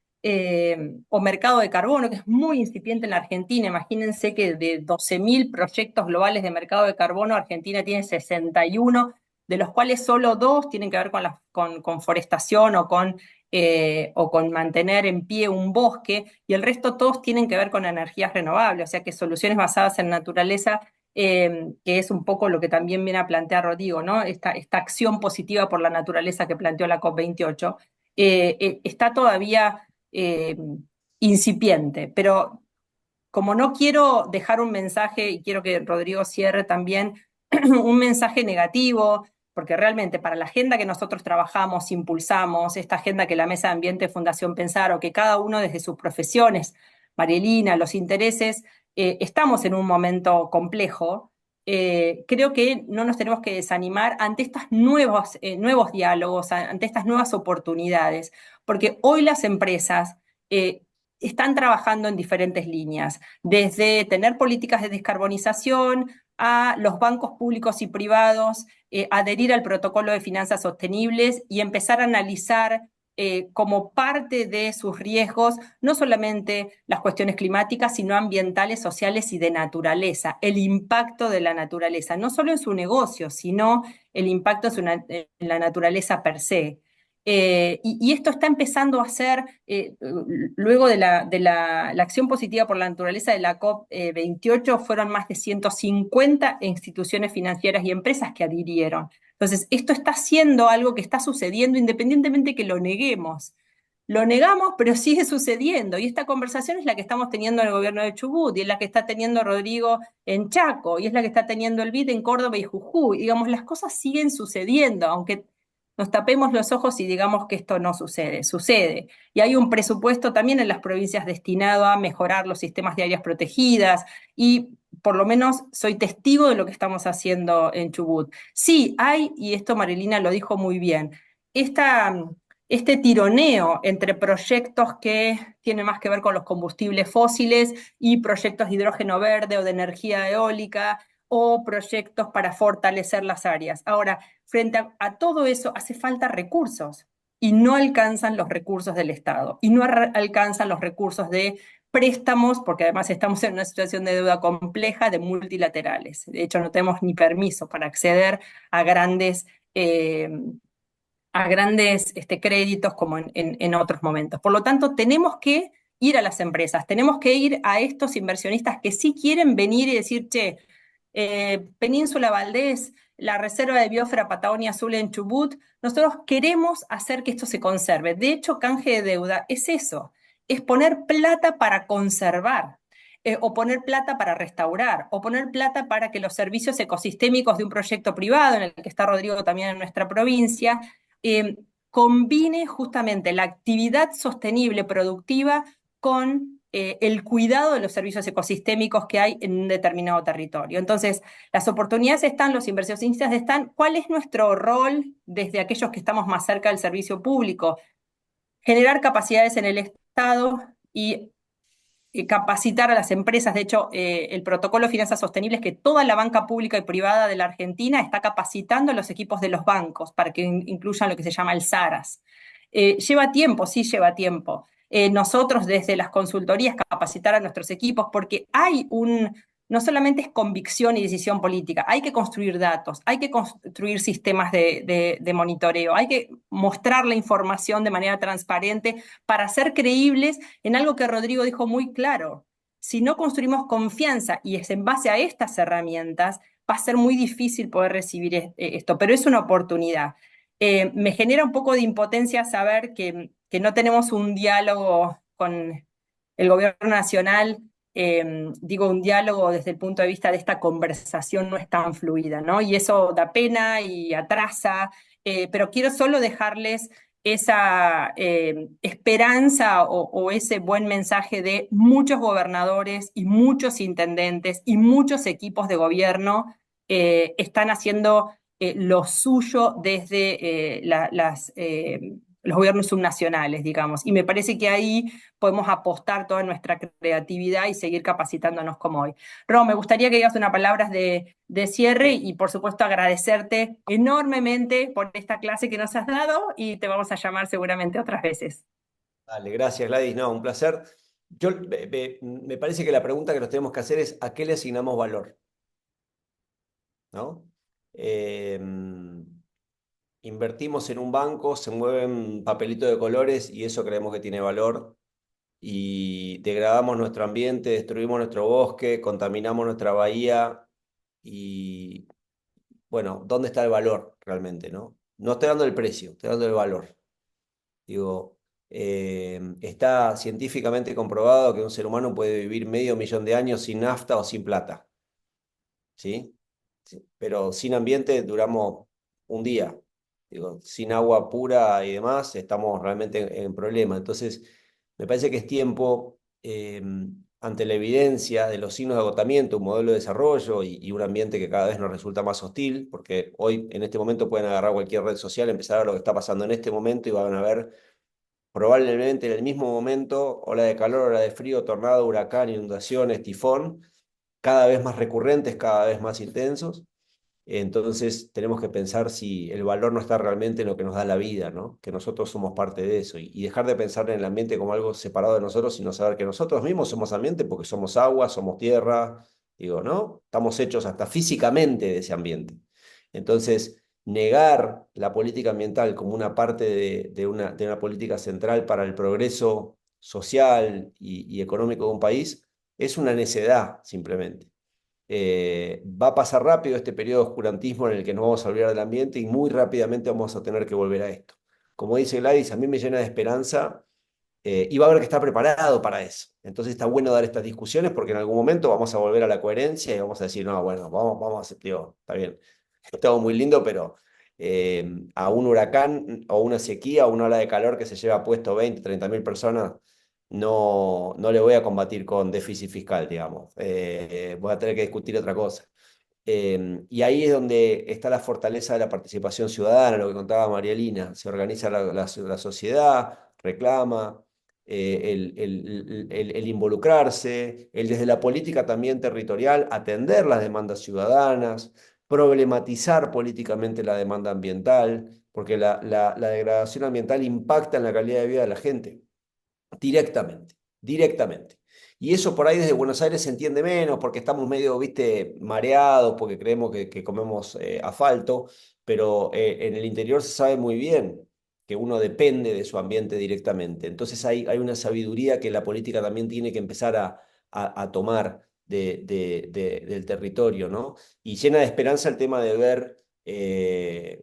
o mercado de carbono, que es muy incipiente en la Argentina. Imagínense que de 12.000 proyectos globales de mercado de carbono, Argentina tiene 61, de los cuales solo 2 tienen que ver con forestación o con mantener en pie un bosque, y el resto todos tienen que ver con energías renovables, o sea que soluciones basadas en naturaleza, que es un poco lo que también viene a plantear Rodrigo, ¿no? Esta acción positiva por la naturaleza que planteó la COP28, está todavía incipiente, pero como no quiero dejar un mensaje, y quiero que Rodrigo cierre también, un mensaje negativo, porque realmente para la agenda que nosotros trabajamos, impulsamos, esta agenda que la Mesa de Ambiente Fundación Pensar, o que cada uno desde sus profesiones, Marielina, los intereses, estamos en un momento complejo. Creo que no nos tenemos que desanimar ante estos nuevos diálogos, ante estas nuevas oportunidades, porque hoy las empresas están trabajando en diferentes líneas, desde tener políticas de descarbonización a los bancos públicos y privados, adherir al protocolo de finanzas sostenibles y empezar a analizar como parte de sus riesgos, no solamente las cuestiones climáticas, sino ambientales, sociales y de naturaleza, el impacto de la naturaleza, no solo en su negocio, sino el impacto en la naturaleza per se. Y esto está empezando a ser, luego de la acción positiva por la naturaleza de la COP28, fueron más de 150 instituciones financieras y empresas que adhirieron. Entonces, esto está siendo algo que está sucediendo independientemente que lo neguemos. Lo negamos, pero sigue sucediendo. Y esta conversación es la que estamos teniendo en el gobierno de Chubut, y es la que está teniendo Rodrigo en Chaco, y es la que está teniendo el BID en Córdoba y Jujuy. Digamos, las cosas siguen sucediendo, aunque nos tapemos los ojos y digamos que esto no sucede. Sucede. Y hay un presupuesto también en las provincias destinado a mejorar los sistemas de áreas protegidas, y por lo menos soy testigo de lo que estamos haciendo en Chubut. Sí, hay, y esto Marilina lo dijo muy bien, este tironeo entre proyectos que tienen más que ver con los combustibles fósiles y proyectos de hidrógeno verde o de energía eólica o proyectos para fortalecer las áreas. Ahora, frente a todo eso hace falta recursos y no alcanzan los recursos del Estado y no alcanzan los recursos de préstamos, porque además estamos en una situación de deuda compleja de multilaterales. De hecho, no tenemos ni permiso para acceder a grandes créditos como en otros momentos. Por lo tanto, tenemos que ir a las empresas, tenemos que ir a estos inversionistas que sí quieren venir y decir, che, Península Valdés, la Reserva de Biosfera Patagonia Azul en Chubut, nosotros queremos hacer que esto se conserve. De hecho, canje de deuda es eso, es poner plata para conservar. O poner plata para restaurar, o poner plata para que los servicios ecosistémicos de un proyecto privado, en el que está Rodrigo también en nuestra provincia, combine justamente la actividad sostenible productiva con el cuidado de los servicios ecosistémicos que hay en un determinado territorio. Entonces, las oportunidades están, los inversionistas están. ¿Cuál es nuestro rol desde aquellos que estamos más cerca del servicio público? Generar capacidades en el Estado y capacitar a las empresas. De hecho, el protocolo de finanzas sostenibles, que toda la banca pública y privada de la Argentina está capacitando a los equipos de los bancos para que incluyan lo que se llama el SARAS. Lleva tiempo, sí lleva tiempo. Nosotros desde las consultorías capacitar a nuestros equipos, porque no solamente es convicción y decisión política, hay que construir datos, hay que construir sistemas de monitoreo, hay que mostrar la información de manera transparente para ser creíbles en algo que Rodrigo dijo muy claro. Si no construimos confianza y es en base a estas herramientas, va a ser muy difícil poder recibir esto, pero es una oportunidad. Me genera un poco de impotencia saber que no tenemos un diálogo con el gobierno nacional. Digo, un diálogo desde el punto de vista de esta conversación no es tan fluida, ¿no? Y eso da pena y atrasa, pero quiero solo dejarles esa esperanza o ese buen mensaje de muchos gobernadores y muchos intendentes y muchos equipos de gobierno están haciendo lo suyo desde los gobiernos subnacionales, digamos. Y me parece que ahí podemos apostar toda nuestra creatividad y seguir capacitándonos como hoy. Ro, me gustaría que digas unas palabras de cierre y por supuesto agradecerte enormemente por esta clase que nos has dado y te vamos a llamar seguramente otras veces. Dale, gracias Gladys, no, un placer. Me parece que la pregunta que nos tenemos que hacer es ¿a qué le asignamos valor? ¿No? Invertimos en un banco, se mueven papelitos de colores y eso creemos que tiene valor y degradamos nuestro ambiente, destruimos nuestro bosque, contaminamos nuestra bahía y bueno, ¿dónde está el valor realmente, no? No estoy dando el precio, estoy dando el valor. Digo, está científicamente comprobado que un ser humano puede vivir 500.000 de años sin nafta o sin plata, ¿sí? Sí, pero sin ambiente duramos un día. Digo, sin agua pura y demás, estamos realmente en problema. Entonces, me parece que es tiempo, ante la evidencia de los signos de agotamiento, un modelo de desarrollo y un ambiente que cada vez nos resulta más hostil, porque hoy, en este momento, pueden agarrar cualquier red social, empezar a ver lo que está pasando en este momento y van a ver probablemente en el mismo momento ola de calor, ola de frío, tornado, huracán, inundaciones, tifón, cada vez más recurrentes, cada vez más intensos. Entonces tenemos que pensar si el valor no está realmente en lo que nos da la vida, ¿no? Que nosotros somos parte de eso y dejar de pensar en el ambiente como algo separado de nosotros, sino saber que nosotros mismos somos ambiente porque somos agua, somos tierra, digo, ¿no? Estamos hechos hasta físicamente de ese ambiente. Entonces, negar la política ambiental como una parte de una política central para el progreso social y económico de un país es una necedad, simplemente. Va a pasar rápido este periodo de oscurantismo en el que nos vamos a olvidar del ambiente y muy rápidamente vamos a tener que volver a esto. Como dice Gladys, a mí me llena de esperanza y va a haber que estar preparado para eso. Entonces está bueno dar estas discusiones porque en algún momento vamos a volver a la coherencia y vamos a decir, no, bueno, vamos a hacer, digo, está bien, todo muy lindo, pero a un huracán o una sequía o una ola de calor que se lleva puesto 20, 30 mil personas, no le voy a combatir con déficit fiscal, digamos. Voy a tener que discutir otra cosa. Y ahí es donde está la fortaleza de la participación ciudadana, lo que contaba Marielina. Se organiza la sociedad, reclama, el involucrarse, el desde la política también territorial atender las demandas ciudadanas, problematizar políticamente la demanda ambiental, porque la degradación ambiental impacta en la calidad de vida de la gente directamente, directamente. Y eso por ahí desde Buenos Aires se entiende menos porque estamos medio, viste, mareados, porque creemos que comemos asfalto, pero en el interior se sabe muy bien que uno depende de su ambiente directamente. Entonces hay una sabiduría que la política también tiene que empezar a tomar del territorio, ¿no? Y llena de esperanza el tema de ver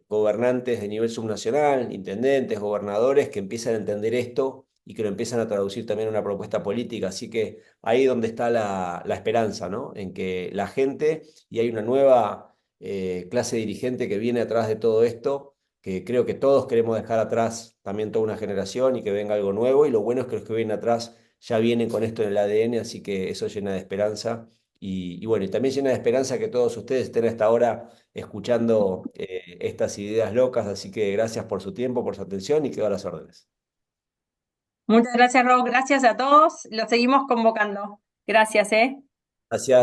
gobernantes de nivel subnacional, intendentes, gobernadores que empiezan a entender esto y que lo empiezan a traducir también en una propuesta política. Así que ahí es donde está la esperanza, ¿no? En que la gente, y hay una nueva clase dirigente que viene atrás de todo esto, que creo que todos queremos dejar atrás también toda una generación y que venga algo nuevo, y lo bueno es que los que vienen atrás ya vienen con esto en el ADN, así que eso llena de esperanza. Y bueno, y también llena de esperanza que todos ustedes estén hasta ahora escuchando estas ideas locas, así que gracias por su tiempo, por su atención y quedo a las órdenes. Muchas gracias, Rob. Gracias a todos. Los seguimos convocando. Gracias, ¿eh? Gracias.